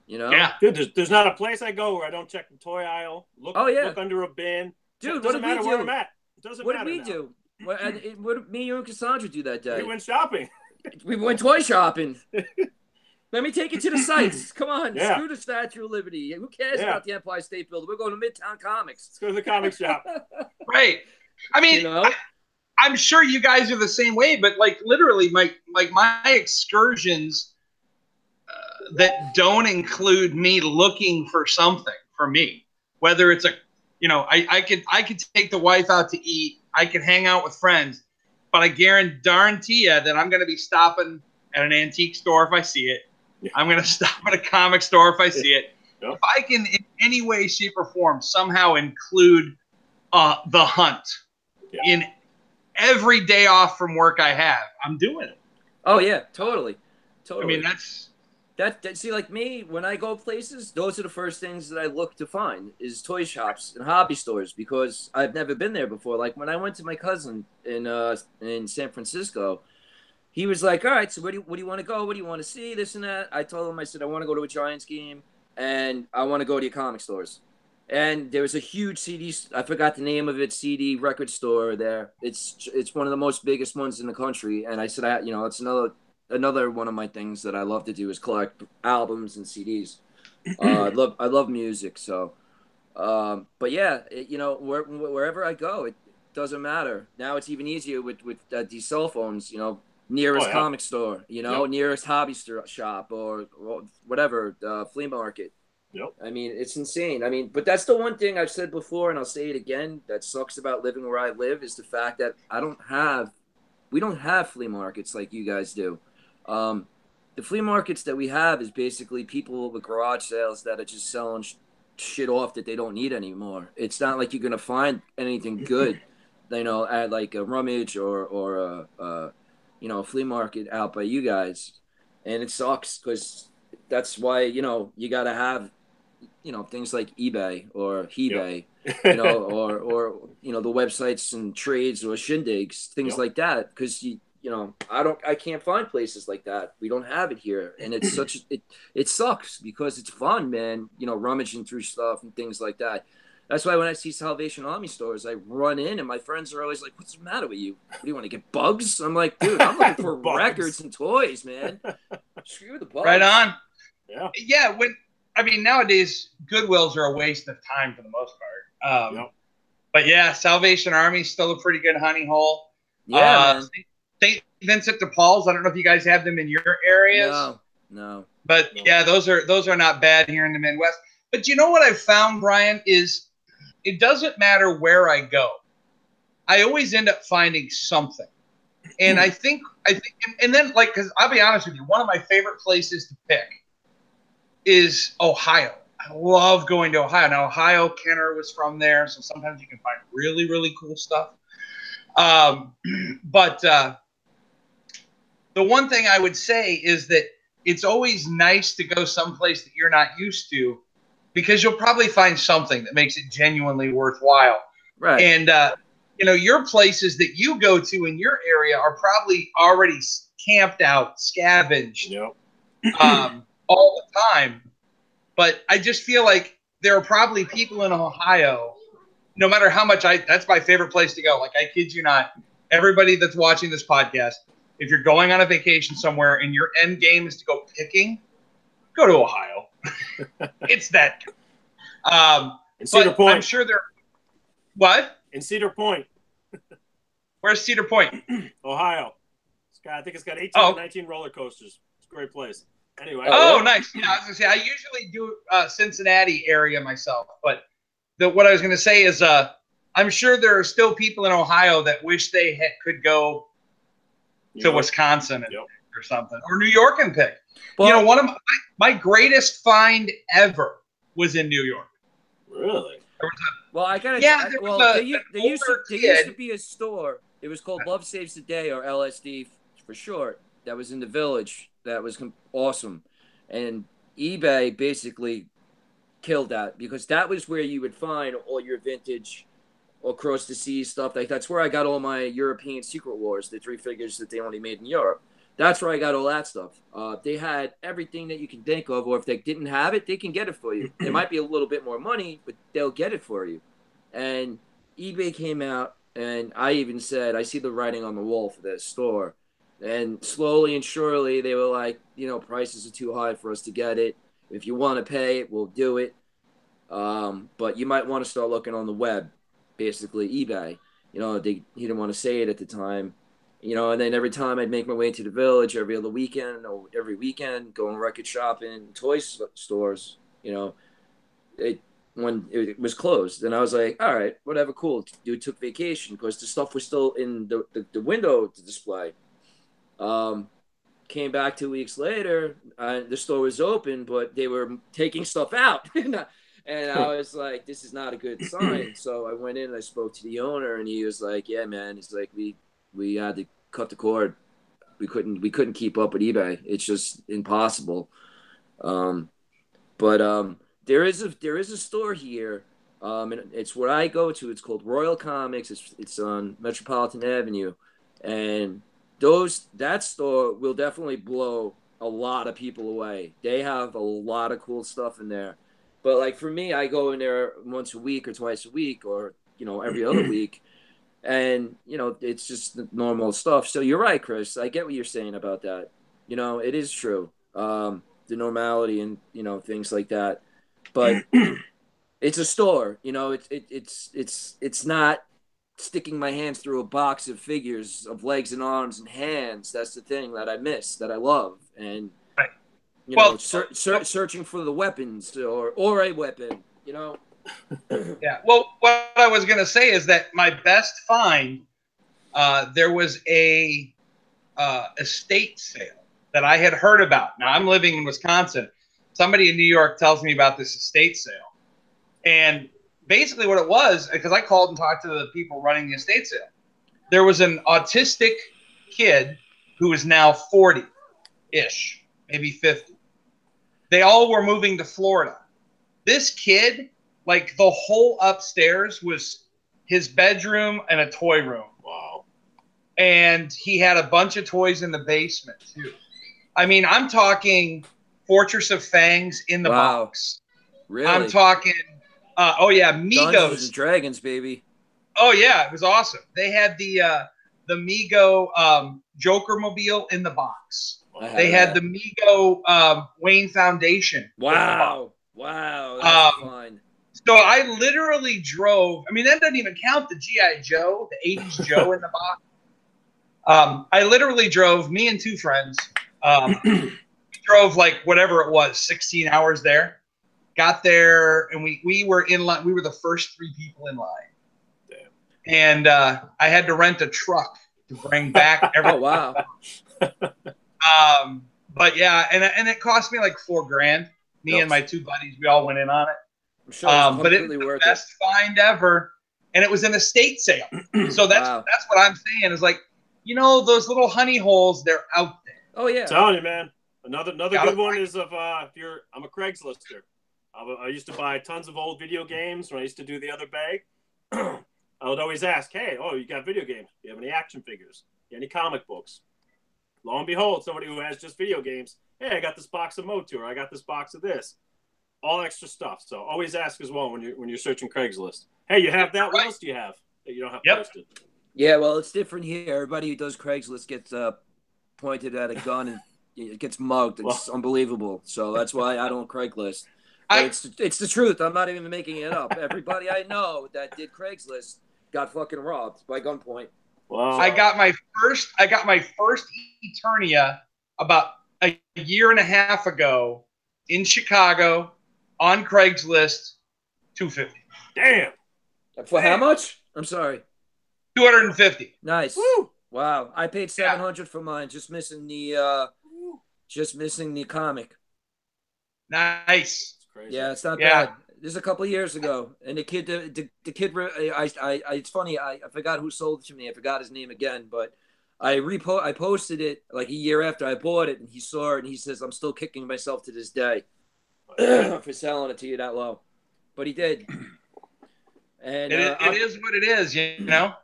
C: Yeah.
D: Dude, there's not a place I go where I don't check the toy aisle. Look under a bin.
A: Dude,
D: it doesn't matter where I'm at. It doesn't matter.
A: What did we do? What did me, you, and Cassandra do that day?
D: We went shopping.
A: We went toy shopping. Let me take you to the sites. Come on,
D: Yeah.
A: screw the Statue of Liberty. Who cares about the Empire State Building? We're going to Midtown Comics.
D: Let's go to the comic shop.
C: Right. I mean, I'm sure you guys are the same way, but like literally, my excursions that don't include me looking for something for me, whether it's I could take the wife out to eat, I could hang out with friends, but I guarantee you that I'm going to be stopping at an antique store if I see it. Yeah. I'm going to stop at a comic store if I see it. Yep. If I can, in any way, shape, or form, somehow include the hunt in every day off from work I have, I'm doing it.
A: Oh yeah, totally.
C: I mean, that's
A: see, like me, when I go places, those are the first things that I look to find is toy shops and hobby stores because I've never been there before. Like when I went to my cousin in San Francisco, he was like, all right, so where do you want to go? What do you want to see? This and that. I told him, I said, I want to go to a Giants game and I want to go to your comic stores. And there was a huge CD, I forgot the name of it, CD record store there. It's one of the most biggest ones in the country. And I said, it's another one of my things that I love to do is collect albums and CDs. I love music. So, but yeah, wherever I go, it doesn't matter. Now it's even easier with these cell phones, nearest comic store, nearest hobby shop or whatever, flea market.
D: Yep.
A: I mean, it's insane. I mean, but that's the one thing I've said before, and I'll say it again, that sucks about living where I live is the fact that we don't have flea markets like you guys do. The flea markets that we have is basically people with garage sales that are just selling shit off that they don't need anymore. It's not like you're going to find anything good, at like a Rummage or a flea market out by you guys. And it sucks because that's why, you got to have, things like eBay or eBay, or the websites and trades or Shindigs, things like that. Because I can't find places like that. We don't have it here, and it's it sucks because it's fun, man. Rummaging through stuff and things like that. That's why when I see Salvation Army stores, I run in, and my friends are always like, "What's the matter with you? What do you want to get bugs?" I'm like, "Dude, I'm looking for records and toys, man. Screw the bugs."
C: Right on.
A: Yeah.
C: Nowadays Goodwills are a waste of time for the most part. But yeah, Salvation Army's still a pretty good honey hole.
A: Yeah.
C: St. Vincent de Paul's. I don't know if you guys have them in your areas.
A: No.
C: But yeah, those are not bad here in the Midwest. But you know what I've found, Brian, is it doesn't matter where I go. I always end up finding something. And I think, and then because I'll be honest with you, one of my favorite places to pick is Ohio. I love going to Ohio. Now, Ohio, Kenner was from there, so sometimes you can find really, really cool stuff. But the one thing I would say is that it's always nice to go someplace that you're not used to because you'll probably find something that makes it genuinely worthwhile.
A: Right.
C: And, your places that you go to in your area are probably already camped out, scavenged all the time. But I just feel like there are probably people in Ohio, no matter how much that's my favorite place to go. Like, I kid you not, everybody that's watching this podcast, if you're going on a vacation somewhere and your end game is to go picking, go to Ohio. It's that.
D: In Cedar Point.
C: I'm sure there. What?
D: In Cedar Point.
C: Where's Cedar Point?
D: Ohio. I think it's got 18 or 19 roller coasters. It's a great place. Anyway.
C: Oh, nice. Yeah, I was gonna say I usually do Cincinnati area myself, but what I was gonna say is I'm sure there are still people in Ohio that wish they could go to Wisconsin or something, or New York and pick. Well, one of my greatest find ever was in New York.
D: Really?
A: Well, I gotta. Yeah, there used to be a store. It was called Love Saves the Day, or LSD for short. That was in the Village. That was awesome, and eBay basically killed that because that was where you would find all your vintage or across the seas stuff. That's where I got all my European Secret Wars, the 3 figures that they only made in Europe. That's where I got all that stuff. They had everything that you can think of, or if they didn't have it, they can get it for you. It might be a little bit more money, but they'll get it for you. And eBay came out, and I even said, I see the writing on the wall for this store. And slowly and surely, they were like, prices are too high for us to get it. If you want to pay it, we'll do it. But you might want to start looking on the web, basically eBay. He didn't want to say it at the time. And then every time I'd make my way to the village every other weekend or every weekend, going record shopping, toy stores, when it was closed. And I was like, all right, whatever, cool. Dude took vacation because the stuff was still in the window to display. Came back 2 weeks later, the store was open, but they were taking stuff out. And I was like, this is not a good sign. So I went in and I spoke to the owner, and he was like, yeah, man. He's like, we had to cut the cord. We couldn't keep up with eBay. It's just impossible. But there is a store here, and it's where I go to. It's called Royal Comics. It's on Metropolitan Avenue, and that store will definitely blow a lot of people away. They have a lot of cool stuff in there. But like for me, I go in there once a week or twice a week, or every other week, and it's just the normal stuff. So you're right, Chris. I get what you're saying about that. It is true. The normality and things like that. But it's a store. It's not sticking my hands through a box of figures of legs and arms and hands. That's the thing that I miss, that I love. And searching for the weapons or a weapon,
C: Yeah. Well, what I was gonna say is that my best find, there was a estate sale that I had heard about. Now I'm living in Wisconsin. Somebody in New York tells me about this estate sale, and basically what it was, because I called and talked to the people running the estate sale, there was an autistic kid who is now 40-ish, maybe 50. They all were moving to Florida. This kid, like the whole upstairs was his bedroom and a toy room.
D: Wow.
C: And he had a bunch of toys in the basement too. I mean, I'm talking Fortress of Fangs in the box.
A: Really?
C: I'm talking, Migos.
A: Dungeons and Dragons, baby.
C: Oh yeah, it was awesome. They had the Mego Joker mobile in the box. They had the Mego Wayne Foundation.
A: Wow. That's fine.
C: So I literally drove. I mean, that doesn't even count the G.I. Joe, the 80s Joe in the box. I literally drove, me and two friends, drove like whatever it was, 16 hours there. Got there, and we were in line. We were the first 3 people in line.
D: Damn.
C: And I had to rent a truck to bring back everything.
A: Oh, wow.
C: But yeah, and it cost me like $4,000. Me and my 2 buddies, we all went in on it.
A: I'm sure it's
C: but it was the best find ever, and it was an estate sale. So that's what I'm saying is, like, those little honey holes, they're out there.
A: Oh yeah,
D: I'm telling you, man. Another good one is I'm a Craigslister. I used to buy tons of old video games when I used to do the other bag. I would always ask, hey, you got video games? Do you have any action figures? Do you have any comic books? Lo and behold, somebody who has just video games, hey, I got this box of Motu, or I got this box of this. All extra stuff. So always ask as well when you're searching Craigslist. Hey, you have that? What else do you have that you don't have posted?
A: Yeah, well, it's different here. Everybody who does Craigslist gets pointed at a gun and it gets mugged. It's unbelievable. So that's why I don't Craigslist. It's the truth. I'm not even making it up. Everybody I know that did Craigslist got fucking robbed by gunpoint.
D: Wow.
C: I got my first Eternia about a year and a half ago in Chicago on Craigslist, $250.
D: Damn.
A: For how much? I'm sorry.
C: $250.
A: Nice.
D: Woo.
A: Wow. I paid $700 for mine, just missing the comic.
C: Nice.
D: Crazy.
A: Yeah, it's not bad. This is a couple of years ago, and the kid, it's funny. I forgot who sold it to me. I forgot his name again, but I posted it like a year after I bought it, and he saw it, and he says, "I'm still kicking myself to this day for selling it to you that low," but he did. And
C: it is what it is,
A: Yeah.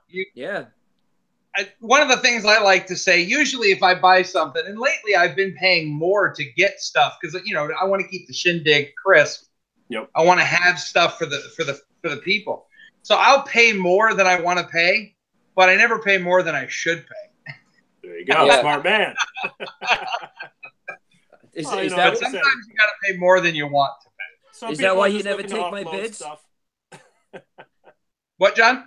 C: One of the things I like to say, usually if I buy something, and lately I've been paying more to get stuff because I want to keep the Shindig crisp.
D: Yep.
C: I want to have stuff for the people. So I'll pay more than I want to pay, but I never pay more than I should pay.
D: There you go, smart man.
C: Sometimes you got to pay more than you want to pay.
A: Is that why you never take my bids?
C: What, John?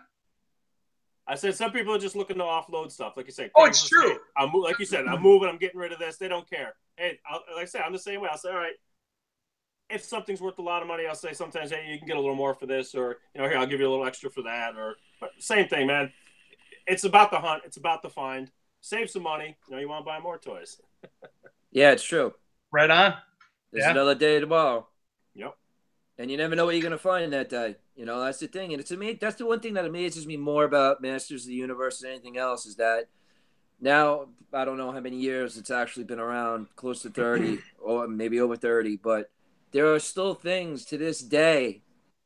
D: I said some people are just looking to offload stuff, like you said.
C: Oh, it's true.
D: Like you said, I'm moving. I'm getting rid of this. They don't care. Hey, like I said, I'm the same way. I'll say, all right, if something's worth a lot of money, I'll say sometimes, hey, you can get a little more for this, or here, I'll give you a little extra for that, but same thing, man. It's about the hunt. It's about the find. Save some money. You want to buy more toys.
A: Yeah, it's true.
C: Right on.
A: There's another day tomorrow.
D: Yep.
A: And you never know what you're going to find that day. That's the thing. And that's the one thing that amazes me more about Masters of the Universe than anything else is that now, I don't know how many years it's actually been around, close to 30 or maybe over 30, but there are still things to this day.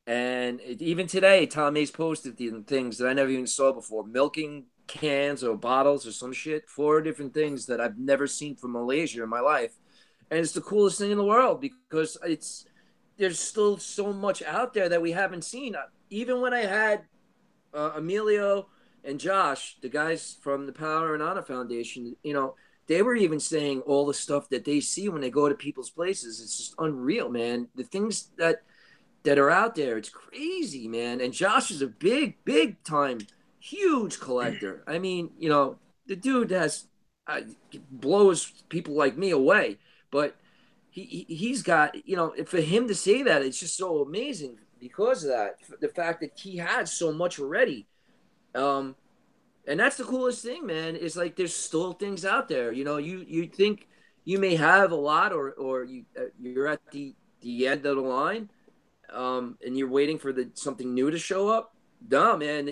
A: And even today, Tom Hayes posted things that I never even saw before. Milking cans or bottles or some shit. 4 different things that I've never seen from Malaysia in my life. And it's the coolest thing in the world because there's still so much out there that we haven't seen. Even when I had Emilio and Josh, the guys from the Power and Honor Foundation, they were even saying all the stuff that they see when they go to people's places. It's just unreal, man. The things that are out there, it's crazy, man. And Josh is a big time, huge collector. I mean, the dude blows people like me away. But he's got, for him to say that, it's just so amazing because of that. The fact that he has so much already. And that's the coolest thing, man, is like there's still things out there. You think you may have a lot or you're at the end of the line and you're waiting for something new to show up. Nah, man,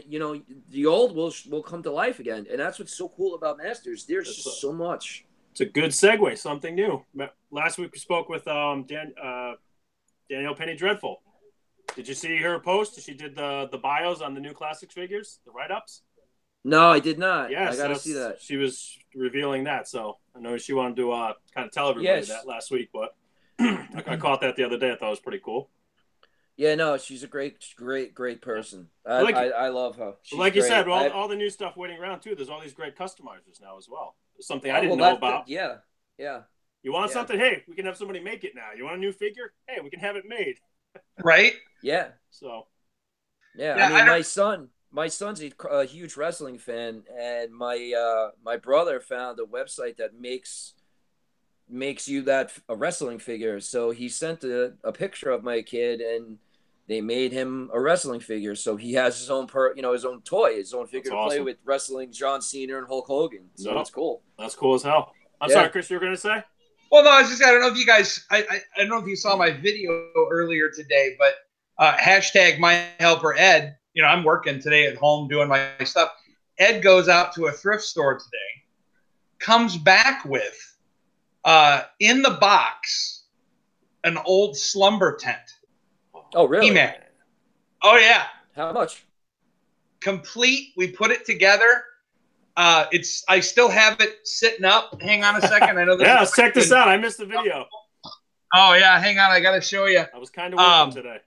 A: the old will come to life again. And that's what's so cool about Masters. There's just so much.
D: It's a good segue, something new. Last week we spoke with Danielle Penny Dreadful. Did you see her post? She did the bios on the new Classics figures, the write-ups?
A: No, I did not.
D: Yeah,
A: I got to see that.
D: She was revealing that, so I know she wanted to kind of tell everybody that last week, but I caught that the other day. I thought it was pretty cool.
A: Yeah, no, she's a great person. I love her. She's
D: like you
A: great.
D: said, all the new stuff waiting around, too. There's all these great customizers now as well. Something I didn't know about.
A: Yeah.
D: You want something? Hey, we can have somebody make it now. You want a new figure? Hey, we can have it made.
C: Right?
A: Yeah.
D: So.
A: Yeah, I mean, my son's a huge wrestling fan, and my brother found a website that makes you a wrestling figure. So he sent a picture of my kid, and they made him a wrestling figure. So he has his own his own toy, his own figure to play with wrestling John Cena and Hulk Hogan. So it's cool.
D: That's cool as hell. I'm sorry, Chris, you were going to say?
C: Well, no, I don't know if you guys, I don't know if you saw my video earlier today, but hashtag my helper Ed, I'm working today at home doing my stuff. Ed goes out to a thrift store today, comes back with, in the box, an old slumber tent.
A: Oh, really?
C: He-Man. Oh, yeah.
A: How much?
C: Complete. We put it together. I still have it sitting up. Hang on a second. I know this.
D: Yeah, let's check this out. I missed the video.
C: Oh, yeah. Hang on. I got to show you.
D: I was kind of working today.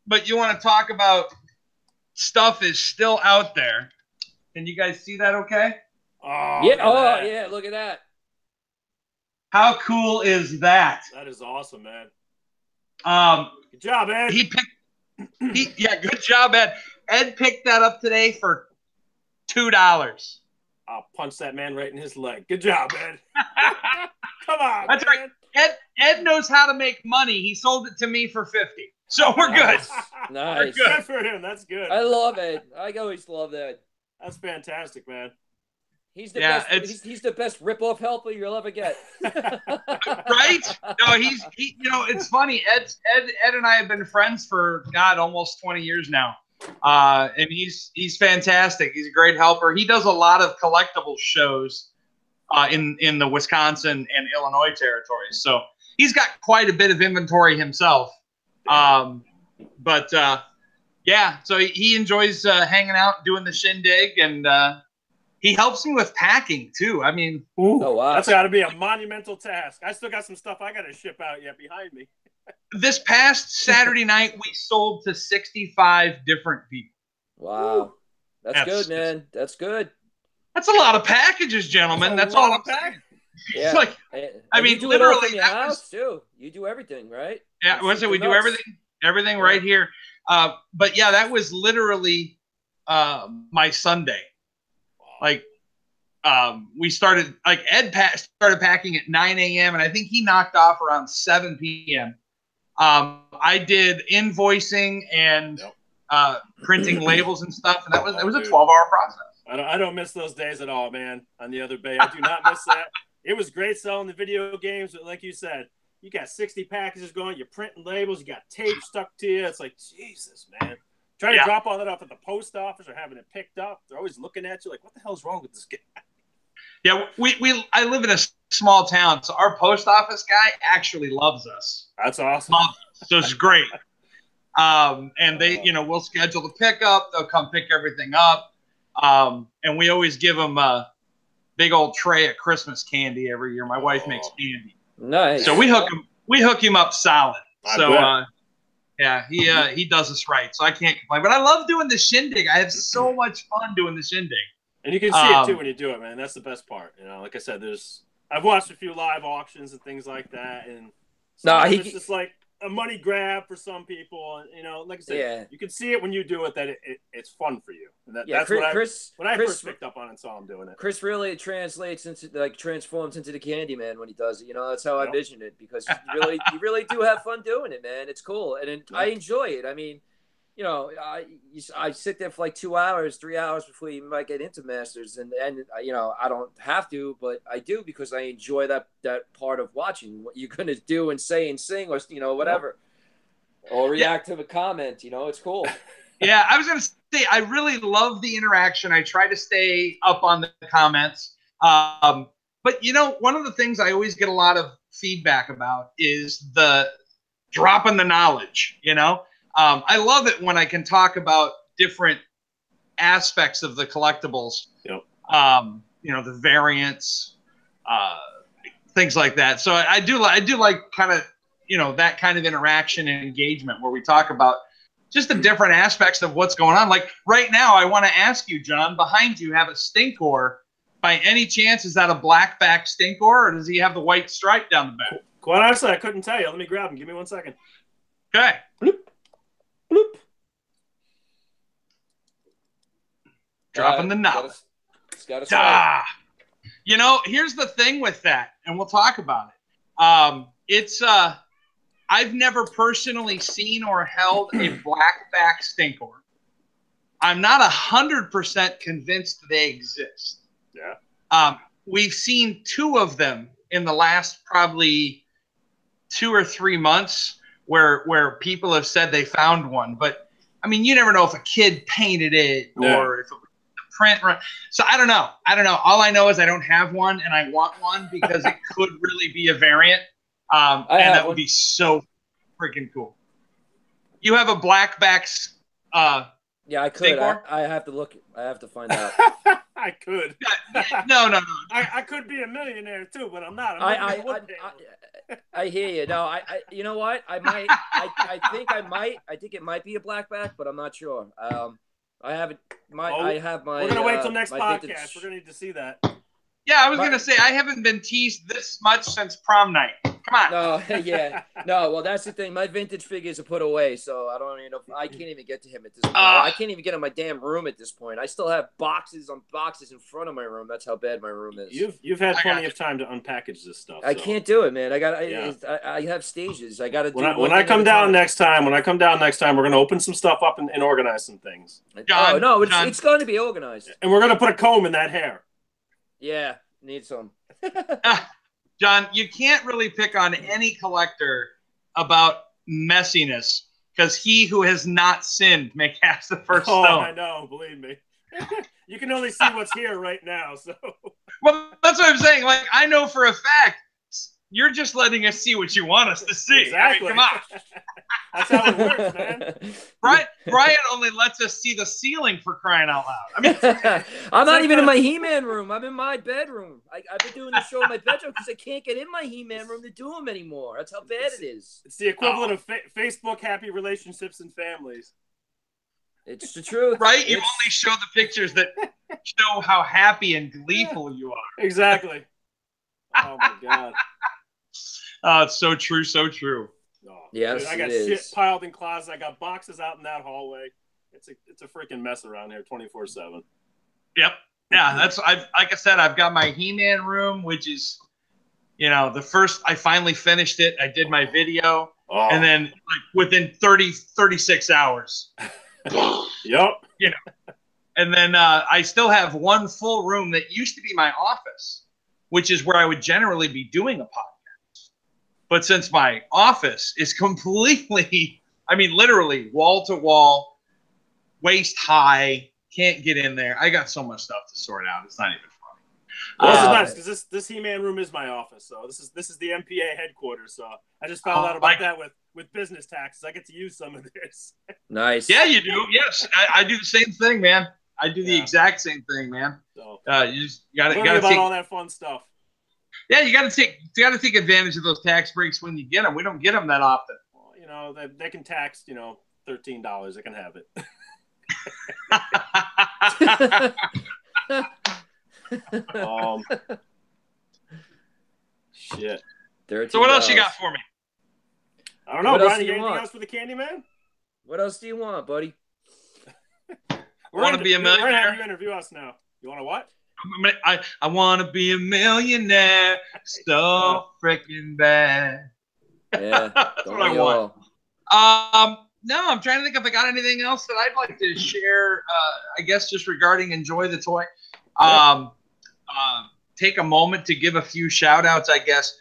C: But you want to talk about stuff is still out there. Can you guys see that okay?
D: Oh,
A: yeah. Oh, yeah. Look at that.
C: How cool is that?
D: That is awesome, man.
C: Good
D: job, Ed.
C: Good job, Ed. Ed picked that up today for $2.
D: I'll punch that man right in his leg. Good job, Ed. Come on,
C: that's
D: man.
C: Right. Ed knows how to make money. He sold it to me for $50. So we're good.
A: Nice.
C: We're good.
D: Good for him. That's good.
A: I love Ed. I always love that.
D: That's fantastic, man.
A: He's the best. He's the best rip-off helper you'll ever get.
C: Right? No, he. It's funny. Ed and I have been friends for almost 20 years now. And he's fantastic. He's a great helper. He does a lot of collectible shows in the Wisconsin and Illinois territories. So he's got quite a bit of inventory himself. So he enjoys hanging out, doing the Shindig, and he helps me with packing too. I mean,
A: oh wow,
D: that's got to be a monumental task. I still got some stuff I got to ship out yet behind me.
C: This past Saturday night, we sold to 65 different people.
A: Wow. That's good, man. That's good.
C: That's a lot of packages, gentlemen. That's all I'm saying.
A: Yeah.
C: It's like, I mean,
A: you do
C: literally,
A: it all from your house too. You do everything, right?
C: Yeah, we do everything right here. But yeah, that was literally my Sunday. Like, we started, like, started packing at 9 a.m. and I think he knocked off around 7 p.m. I did invoicing and printing labels and stuff, and it was a 12-hour process.
D: I don't miss those days at all, man. On the other bay, I do not miss that. It was great selling the video games, but like you said, you got 60 packages going. You're printing labels. You got tape stuck to you. It's like, Jesus, man. Trying to drop all that off at the post office or having it picked up. They're always looking at you like, what the hell's wrong with this guy?
C: Yeah, I live in a small town, so our post office guy actually loves us.
D: That's awesome.
C: So it's great. And they, we'll schedule the pickup. They'll come pick everything up. And we always give them a big old tray of Christmas candy every year. My wife makes candy.
A: Nice.
C: So we hook him up solid. Yeah, he does us right. So I can't complain. But I love doing the Shindig. I have so much fun doing the Shindig.
D: And you can see it too when you do it, man. That's the best part. Like I said, I've watched a few live auctions and things like that, and it's just like a money grab for some people. And like I said, you can see it when you do it that it's fun for you. And that's when I first picked up on it and saw him doing it.
A: Chris really transforms into the Candyman when he does it. That's how I vision it, because you really do have fun doing it, man. It's cool, and I enjoy it. I mean, I sit there for like 2 hours, 3 hours before you might get into Masters, and I don't have to, but I do because I enjoy that part of watching what you're gonna do and say and sing, or whatever, or react to the comment. It's cool.
C: Yeah, I was gonna say I really love the interaction. I try to stay up on the comments, but one of the things I always get a lot of feedback about is the dropping the knowledge. I love it when I can talk about different aspects of the collectibles.
D: Yep.
C: The variants, things like that. So I do like kind of, that kind of interaction and engagement where we talk about just the different aspects of what's going on. Like right now, I want to ask you, John, behind you have a Stinkor. By any chance, is that a black back Stinkor, or does he have the white stripe down the back?
D: Quite honestly, I couldn't tell you. Let me grab him. Give me 1 second.
C: Okay.
D: Bloop. Bloop.
C: Dropping the knowledge. Here's the thing with that, and we'll talk about it. I've never personally seen or held a blackback Stinkor. I'm not 100% convinced they exist.
D: Yeah.
C: We've seen 2 of them in the last probably 2 or 3 months where people have said they found one. But, I mean, you never know if a kid painted it or if it was a print. So I don't know. All I know is I don't have one, and I want one because it could really be a variant. And that would be so freaking cool. You have a blackback
A: yeah, I could. I have to look. I have to find out.
D: I could.
C: No.
D: I could be a millionaire too, but I'm not.
A: I hear you. No, you know what? I might. I think I might. I think it might be a blackback, but I'm not sure. I haven't. I have my.
D: We're gonna wait till next podcast.
A: Vintage.
D: We're gonna need to see that.
C: Yeah, I was gonna say I haven't been teased this much since prom night. Come on.
A: No, yeah, no. Well, that's the thing. My vintage figures are put away, so I don't even know. I can't even get to him at this point. I can't even get in my damn room at this point. I still have boxes on boxes in front of my room. That's how bad my room is.
D: You've had plenty of time to unpackage this stuff.
A: I can't do it, man. I have stages. I got to do.
D: When I come down next time, we're gonna open some stuff up and organize some things.
C: John,
A: it's going to be organized,
D: and we're gonna put a comb in that hair.
A: Yeah, need some.
C: John, you can't really pick on any collector about messiness because he who has not sinned may cast the first stone.
D: I know, believe me. You can only see what's here right now. So,
C: well, that's what I'm saying. Like, I know for a fact you're just letting us see what you want us to see.
D: Exactly.
C: I mean, come on.
D: That's how it works, man.
C: Brian only lets us see the ceiling, for crying out loud. I mean,
A: I'm not even in my He-Man room. I'm in my bedroom. I've been doing the show in my bedroom because I can't get in my He-Man room to do them anymore. That's how bad it is.
D: It's the equivalent of Facebook happy relationships and families.
A: It's the truth.
C: Right? You only show the pictures that show how happy and gleeful you are.
D: Exactly. Oh, my God.
C: It's so true, so true.
D: Oh,
A: yes,
D: dude, I got shit piled in closets. I got boxes out in that hallway. It's a freaking mess around here 24/7.
C: Yep. Yeah, like I said, I've got my He-Man room, which is, you know, I finally finished it. I did my video, and then like within 36 hours.
D: Yep.
C: You know, and then I still have one full room that used to be my office, which is where I would generally be doing a podcast. But since my office is completely, I mean, literally wall to wall, waist high, can't get in there. I got so much stuff to sort out. It's not even funny.
D: Well, this is nice because this He-Man room is my office. So this is the MPA headquarters. So I just found out about that with business taxes. I get to use some of this.
A: Nice.
C: Yeah, you do. Yes, I do the same thing, man. I do the exact same thing, man.
D: So
C: you got to
D: take all that fun stuff.
C: Yeah, you got to take advantage of those tax breaks when you get them. We don't get them that often.
D: Well, you know, they can tax, you know, $13. They can have it. Shit.
C: So what else you got for me?
D: I don't know, Brian. You got anything else for the Candyman?
A: What else do you want, buddy?
C: Want to be a millionaire?
D: We're gonna have you interview us now. You want to what?
C: I want to be a millionaire so freaking bad.
A: Yeah,
C: that's what I want. No, I'm trying to think if I got anything else that I'd like to share. I guess just regarding Enjoy the Toy. Take a moment to give a few shout outs, I guess.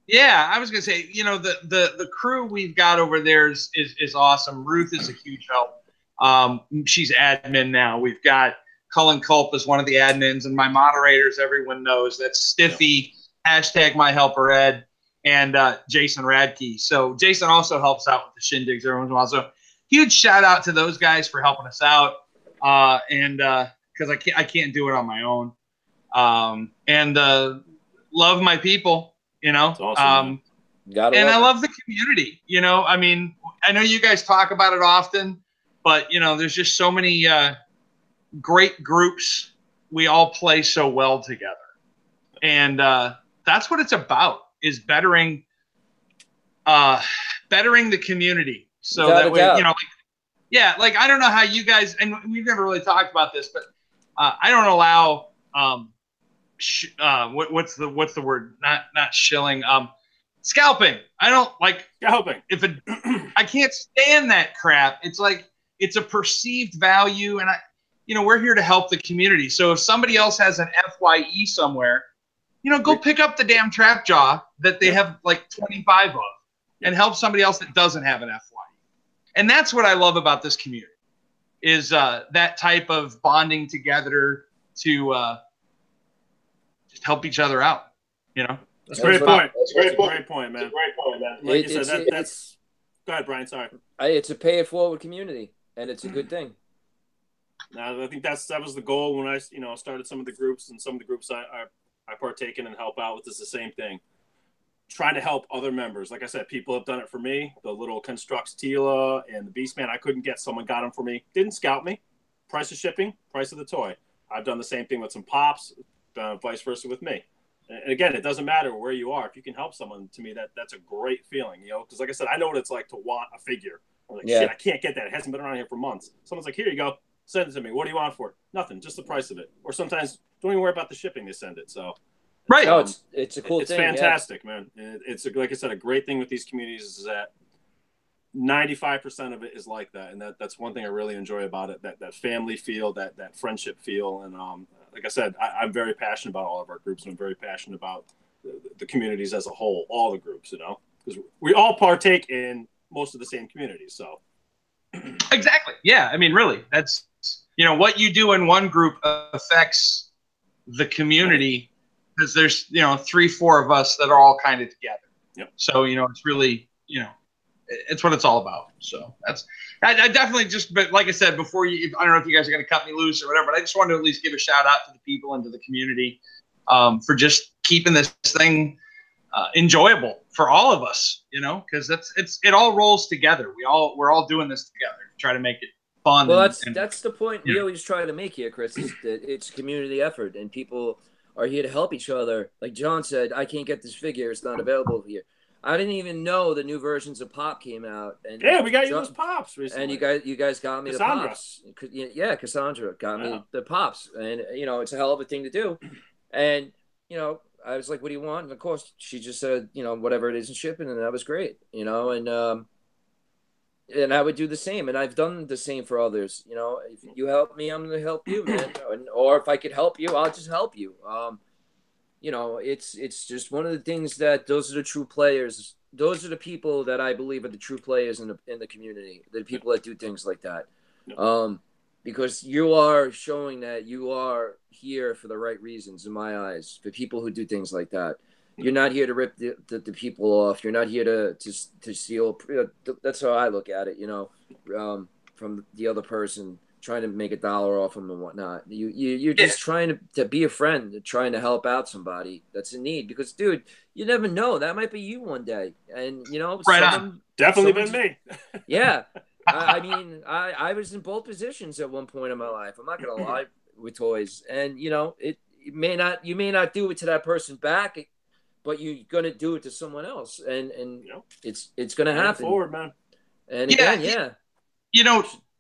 C: Yeah, I was gonna say, you know, the crew we've got over there is awesome. Ruth is a huge help. She's admin now. We've got Cullen Culp as one of the admins, and my moderators, everyone knows, that's Stiffy, #MyHelperEd, and Jason Radke. So Jason also helps out with the Shindigs every once in a while. So huge shout out to those guys for helping us out, and because I can't do it on my own. And love my people, you know.
D: Awesome,
C: and I love the community, you know. I mean, I know you guys talk about it often, but you know, there's just so many great groups. We all play so well together, and that's what it's about, is bettering the community, so that way, you know, like I don't know how you guys, and we've never really talked about this, but I don't allow what's the word? Not shilling. Scalping. I don't like
D: scalping.
C: I can't stand that crap. It's like, it's a perceived value, and we're here to help the community. So if somebody else has an FYE somewhere, you know, go pick up the damn trap jaw that they have like 25 of, and help somebody else that doesn't have an FYE. And that's what I love about this community, is that type of bonding together to just help each other out, you know.
D: That's a great point. That's a great point, man. Like you said, that's. Go ahead, Brian. Sorry.
A: It's a pay it forward community, and it's a good thing.
D: Now, I think that was the goal when I, started some of the groups, and some of the groups I partake in and help out with is the same thing. Trying to help other members. Like I said, people have done it for me. The little Constructs Tila and the Beastman, I couldn't get. Someone got them for me. Didn't scout me. Price of shipping, price of the toy. I've done the same thing with some Pops, vice versa with me. And again, it doesn't matter where you are. If you can help someone, to me, that's a great feeling, you know. Because like I said, I know what it's like to want a figure. I'm like, shit, I can't get that. It hasn't been around here for months. Someone's like, here you go. Send it to me. What do you want for it? Nothing. Just the price of it. Or sometimes don't even worry about the shipping. They send it. So,
C: right.
A: No, it's a cool thing.
D: It's fantastic, man. It's like I said, a great thing with these communities is that 95% of it is like that, and that's one thing I really enjoy about it. That family feel, that friendship feel, and like I said, I'm very passionate about all of our groups, and I'm very passionate about the communities as a whole, all the groups, you know, because we all partake in most of the same communities. So,
C: exactly, yeah. I mean, really, that's, you know, what you do in one group affects the community, because there's, 3-4 of us that are all kind of together.
D: Yep.
C: So, it's really, it's what it's all about. So I definitely but like I said before, I don't know if you guys are going to cut me loose or whatever, but I just wanted to at least give a shout out to the people and to the community for just keeping this thing enjoyable for all of us, because it all rolls together. We're all doing this together. try to make it fun.
A: Well, that's the point we always try to make here, Chris, is that it's community effort and people are here to help each other. Like John said, I can't get this figure. It's not available here. I didn't even know the new versions of Pop came out. And
D: yeah, we got you those Pops recently.
A: And you guys got me Cassandra. The Pops. Yeah, Cassandra got me the Pops. And, it's a hell of a thing to do. And, I was like, what do you want? And, of course, she just said, whatever it is in shipping. And that was great, and I would do the same. And I've done the same for others. If you help me, I'm going to help you, man. Or if I could help you, I'll just help you. It's just one of the things that those are the true players. Those are the people that I believe are the true players in the community. The people that do things like that. Because you are showing that you are here for the right reasons in my eyes. For people who do things like that, you're not here to rip the people off. You're not here to steal. That's how I look at it. From the other person, trying to make $1 off them and whatnot. You're just trying to be a friend, trying to help out somebody that's in need. Because, dude, you never know. That might be you one day. And,
D: Definitely been me.
A: Yeah. I mean, I was in both positions at one point in my life. I'm not going to lie with toys. And, you may not do it to that person back, but you're going to do it to someone else. And it's going to happen.
D: Forward, man.
A: And again,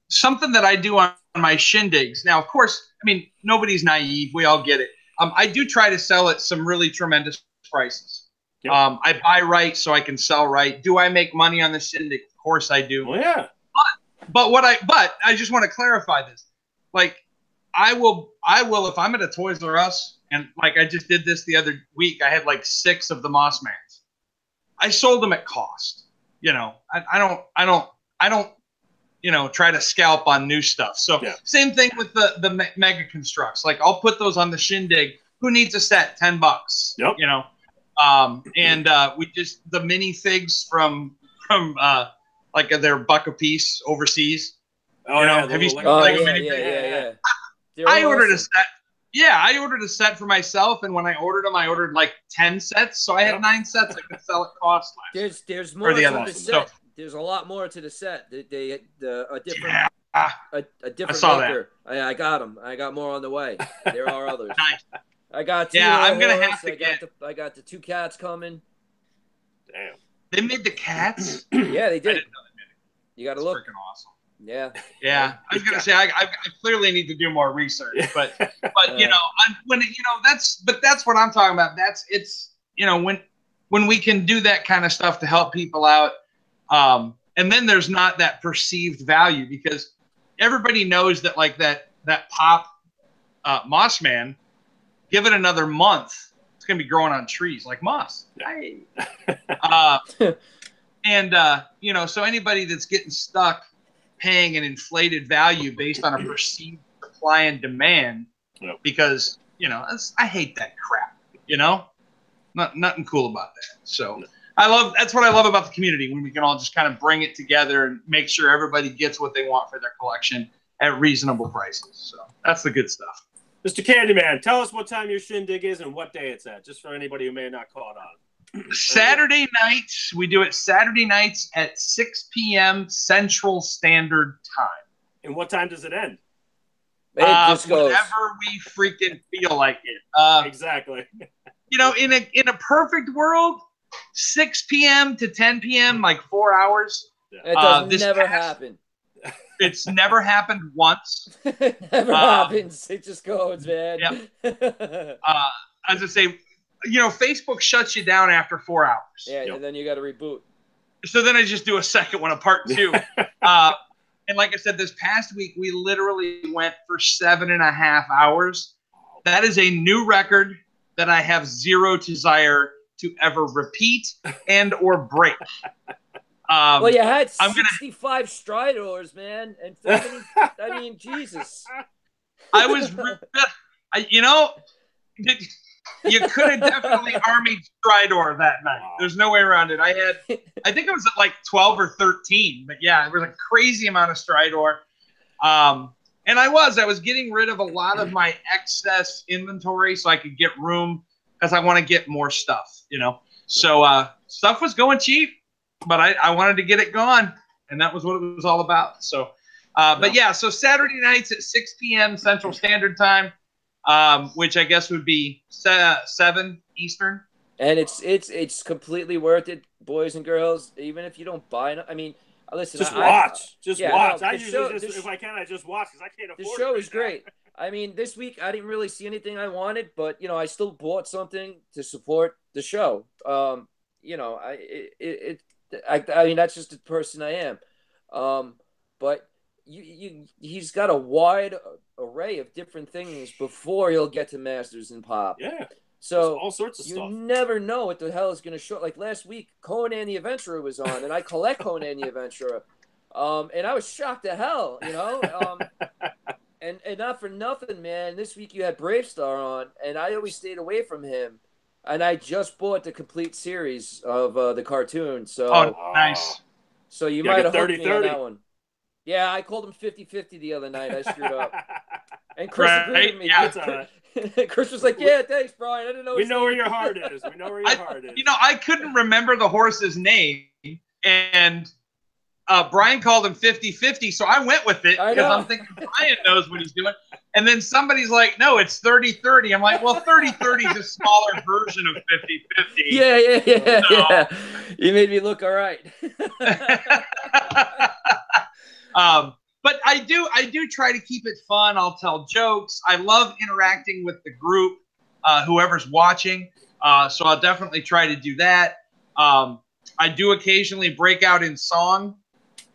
C: something that I do on my shindigs. Now, of course, I mean, nobody's naive. We all get it. I do try to sell at some really tremendous prices. Yep. I buy right so I can sell right. Do I make money on the shindig? Of course I do.
D: Well, yeah.
C: But I just want to clarify this. Like, I will if I'm at a Toys R Us and like I just did this the other week. I had like 6 of the Mossmans. I sold them at cost. I don't try to scalp on new stuff. So same thing with the Mega Constructs. Like I'll put those on the shindig. Who needs a set? $10.
D: Yep.
C: We just the minifigs from like they're $1 a piece overseas.
D: Oh, yeah.
C: Have you seen
A: yeah.
C: I ordered a set. Yeah, I ordered a set for myself, and when I ordered them, I ordered like 10 sets, so I had 9 sets I could sell at cost last.
A: There's more to the set. There's a lot more to the set. A different I
C: saw
A: maker. I got them. I got more on the way. There are others.
C: Nice.
A: I got 2.
C: Yeah, I'm gonna have to
A: I got the 2 cats coming.
C: Damn. They made the cats?
A: Yeah, they did.
C: I didn't know they made it.
A: You got to look.
C: Freaking awesome.
A: Yeah.
C: Yeah. I was gonna say I clearly need to do more research, but that's what I'm talking about. When we can do that kind of stuff to help people out, and then there's not that perceived value because everybody knows that like that Pop Mossman, give it another month, it's gonna be growing on trees like moss. So anybody that's getting stuck paying an inflated value based on a perceived supply and demand, because I hate that crap. Nothing cool about that. So that's what I love about the community, when we can all just kind of bring it together and make sure everybody gets what they want for their collection at reasonable prices. So that's the good stuff.
D: Mr. Candyman, tell us what time your shindig is and what day it's at, just for anybody who may not caught on.
C: Saturday nights. We do it Saturday nights at 6 p.m. Central Standard Time.
D: And what time does it end?
A: It just goes.
C: Whenever we freaking feel like it.
D: Exactly.
C: In a perfect world, 6 p.m. to 10 p.m., like 4 hours.
A: It does never happen.
C: It's never happened once.
A: It never happens. It just goes, man.
C: Yep. As I say, Facebook shuts you down after 4 hours.
A: Yeah, and then you got to reboot.
C: So then I just do a second one, a part 2. And like I said, this past week, we literally went for 7.5 hours. That is a new record that I have zero desire to ever repeat and or break.
A: Well, you had 65 Stridors, man. And 70, I mean, Jesus.
C: I was, you could have definitely armied Stridor that night. There's no way around it. I think it was at like 12 or 13, but yeah, it was a crazy amount of Stridor. And I was getting rid of a lot of my excess inventory so I could get room, because I want to get more stuff, So stuff was going cheap, but I wanted to get it gone, and that was what it was all about. So But yeah, so Saturday nights at 6 p.m. Central Standard Time, which I guess would be 7 Eastern.
A: And it's completely worth it, boys and girls. Even if you don't buy it, I mean, listen,
D: just watch.
A: No,
D: I usually if I can, I just watch because I can't afford it.
A: The show is great. I mean, this week I didn't really see anything I wanted, but I still bought something to support the show. I mean, that's just the person I am. But he's got a wide array of different things before he'll get to Masters and Pop.
D: Yeah.
A: So
D: all sorts of stuff.
A: You never know what the hell is going to show. Like last week, Conan the Adventurer was on, and I collect Conan the Adventurer. And I was shocked to hell, and not for nothing, man. This week you had Brave Star on, and I always stayed away from him. And I just bought the complete series of the cartoon. So
C: nice.
A: So you might have hooked me on that one. Yeah, I called him 50-50 the other night. I screwed up. And Chris agreed with me.
C: Yeah.
D: It's all right.
A: Chris was like, "Yeah, thanks, Brian. I didn't know."
D: We know where your heart is. We know where your heart is.
C: I couldn't remember the horse's name, and Brian called him 50-50, so I went with it because I'm thinking Brian knows what he's doing. And then somebody's like, "No, it's 30-30." I'm like, "Well, 30-30 is a smaller version of 50-50."
A: Yeah. You made me look all right.
C: But I do try to keep it fun. I'll tell jokes. I love interacting with the group, whoever's watching. So I'll definitely try to do that. I do occasionally break out in song.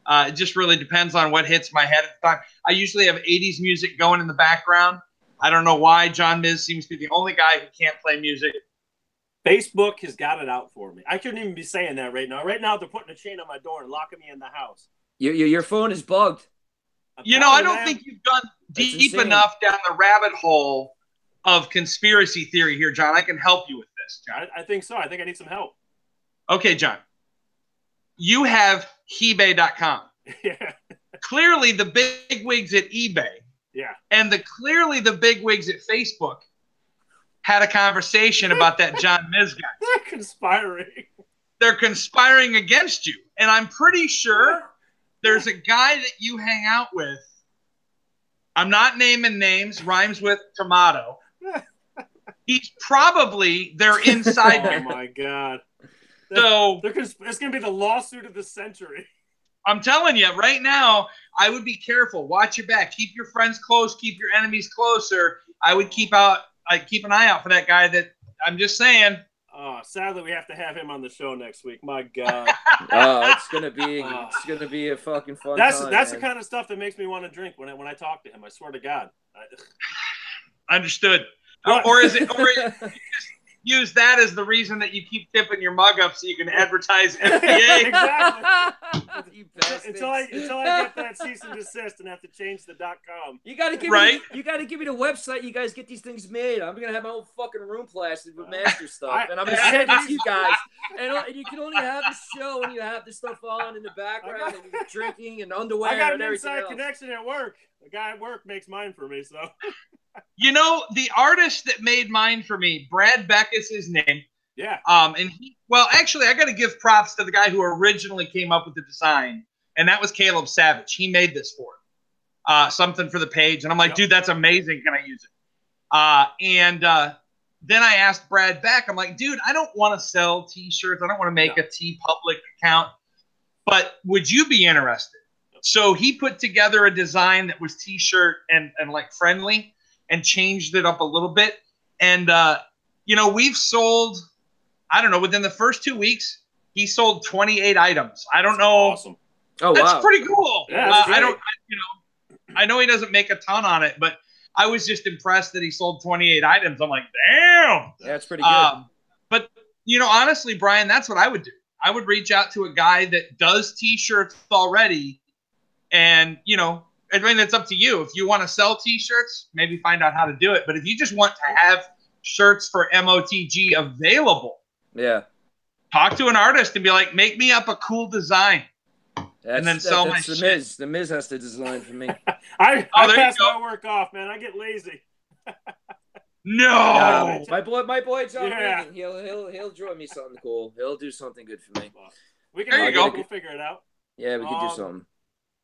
C: It just really depends on what hits my head at the time. I usually have 80s music going in the background. I don't know why John Miz seems to be the only guy who can't play music.
D: Facebook has got it out for me. I shouldn't even be saying that right now. Right now, they're putting a chain on my door and locking me in the house.
A: Your phone is bugged.
C: I don't think you've gone deep enough down the rabbit hole of conspiracy theory here, John. I can help you with this, John.
D: I think so. I think I need some help.
C: Okay, John. You have eBay.com.
D: Yeah.
C: Clearly, the big wigs at eBay and clearly the big wigs at Facebook had a conversation about that John Miz guy.
D: They're conspiring.
C: They're conspiring against you. And I'm pretty sure there's a guy that you hang out with. I'm not naming names. Rhymes with tomato. He's probably their insider.
D: Oh, my God.
C: So
D: it's going to be the lawsuit of the century.
C: I'm telling you, right now, I would be careful. Watch your back. Keep your friends close. Keep your enemies closer. I would keep an eye out for that guy that I'm just saying.
D: Sadly, we have to have him on the show next week. My God.
A: It's gonna be a fucking fun time.
D: That's the kind of stuff that makes me want to drink when I talk to him. I swear to God.
C: Understood. Or is it? Or you just use that as the reason that you keep tipping your mug up so you can advertise FBA.
D: Exactly. You until I get that cease and desist and have to change the .com.
A: You gotta give me the website. You guys get these things made. I'm gonna have my whole fucking room plastered with master stuff, and I'm gonna send it to you guys. And you can only have the show when you have this stuff on in the background and you're drinking and underwear.
D: I got an
A: and
D: inside
A: else.
D: connection at work. The guy at work makes mine for me, so.
C: The artist that made mine for me, Brad Beck is his name.
D: Yeah.
C: And actually, I got to give props to the guy who originally came up with the design, and that was Caleb Savage. He made this for it. Something for the page, and I'm like, dude, that's amazing. Can I use it? Then I asked Brad Beck. I'm like, dude, I don't want to sell T-shirts. I don't want to make a T-Public account, but would you be interested? So he put together a design that was T-shirt and like friendly, and changed it up a little bit. And, we've sold, I don't know, within the first 2 weeks, he sold 28 items. I don't know.
D: Awesome.
A: Oh,
C: that's
A: wow.
C: pretty cool.
D: Yeah,
C: I know he doesn't make a ton on it, but I was just impressed that he sold 28 items. I'm like, damn.
A: Yeah, that's pretty good.
C: But, honestly, Brian, that's what I would do. I would reach out to a guy that does T-shirts already. And, I mean, it's up to you. If you want to sell T-shirts, maybe find out how to do it. But if you just want to have shirts for MOTG available, talk to an artist and be like, make me up a cool design. And then sell my shit.
A: Miz. The Miz has to design for me.
D: I pass my work off, man. I get lazy.
C: No.
A: My boy John Regan, he'll draw me something cool. He'll do something good for me.
D: We'll figure it out.
A: Yeah, we can do something.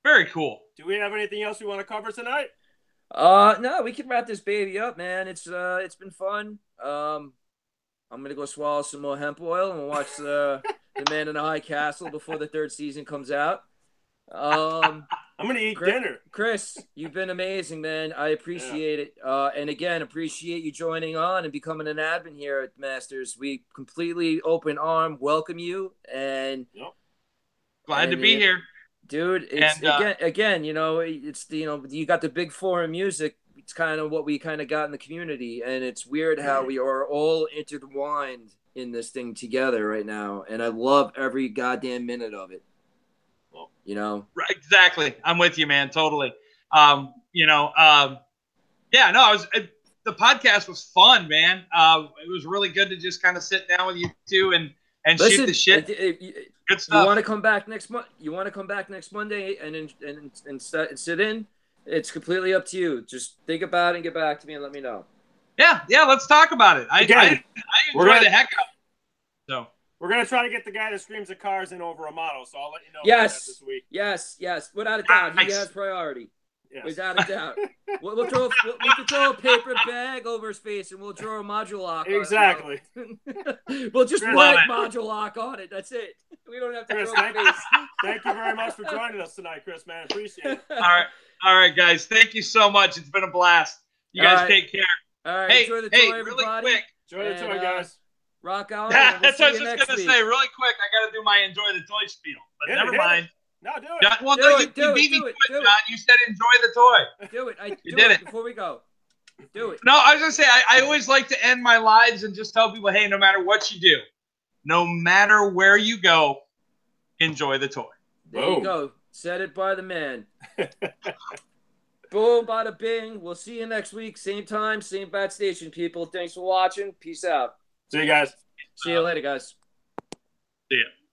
C: Very cool.
D: Do we have anything else we want to cover tonight?
A: No, we can wrap this baby up, man. It's been fun. I'm gonna go swallow some more hemp oil and watch the Man in the High Castle before the third season comes out.
D: I'm gonna eat dinner.
A: Chris, you've been amazing, man. I appreciate it. And again, appreciate you joining on and becoming an admin here at Masters. We completely open arm welcome you, and
C: glad to be here,
A: dude. It's again, you know, it's you got the big four in music. It's kind of what we kind of got in the community, and it's weird how we are all intertwined in this thing together right now, and I love every goddamn minute of it. You know,
C: right, exactly. I'm with you, man. Totally. The podcast was fun, man. It was really good to just kind of sit down with you two and shoot the shit. Good stuff.
A: You want to come back next month? You want to come back next Monday and sit in? It's completely up to you. Just think about it and get back to me and let me know.
C: Yeah. Let's talk about it. I enjoy the heck out of it. So.
D: We're going to try to get the guy that screams at cars in over a model, so I'll let you know
A: about
D: that this week.
A: Yes. Without a doubt. He has priority. Yes. Without a doubt. we can throw a paper bag over his face and we'll draw a module lock
D: exactly.
A: on it. We'll just write module lock on it. That's it. We don't have to
D: Chris,
A: throw a face.
D: Thank you very much for joining us tonight, Chris, man. Appreciate it.
C: All right, guys. Thank you so much. It's been a blast. You guys take care.
A: All right. Enjoy the toy, everybody.
C: Really quick.
D: Enjoy the toy, guys.
A: Rock out.
C: That's what I was just going to say. Really quick, I got to do my enjoy the toy spiel. But never mind.
D: No, do it.
C: Well, you beat me to it, John. You said enjoy the toy.
A: Do it.
C: You did it
A: before we go. Do it.
C: No, I was going to say, I always like to end my lives and just tell people, hey, no matter what you do, no matter where you go, enjoy the toy.
A: There you go. Said it by the man. Boom, bada bing. We'll see you next week. Same time, same bat station, people. Thanks for watching. Peace out.
D: See you guys.
A: See you later, guys.
C: See ya.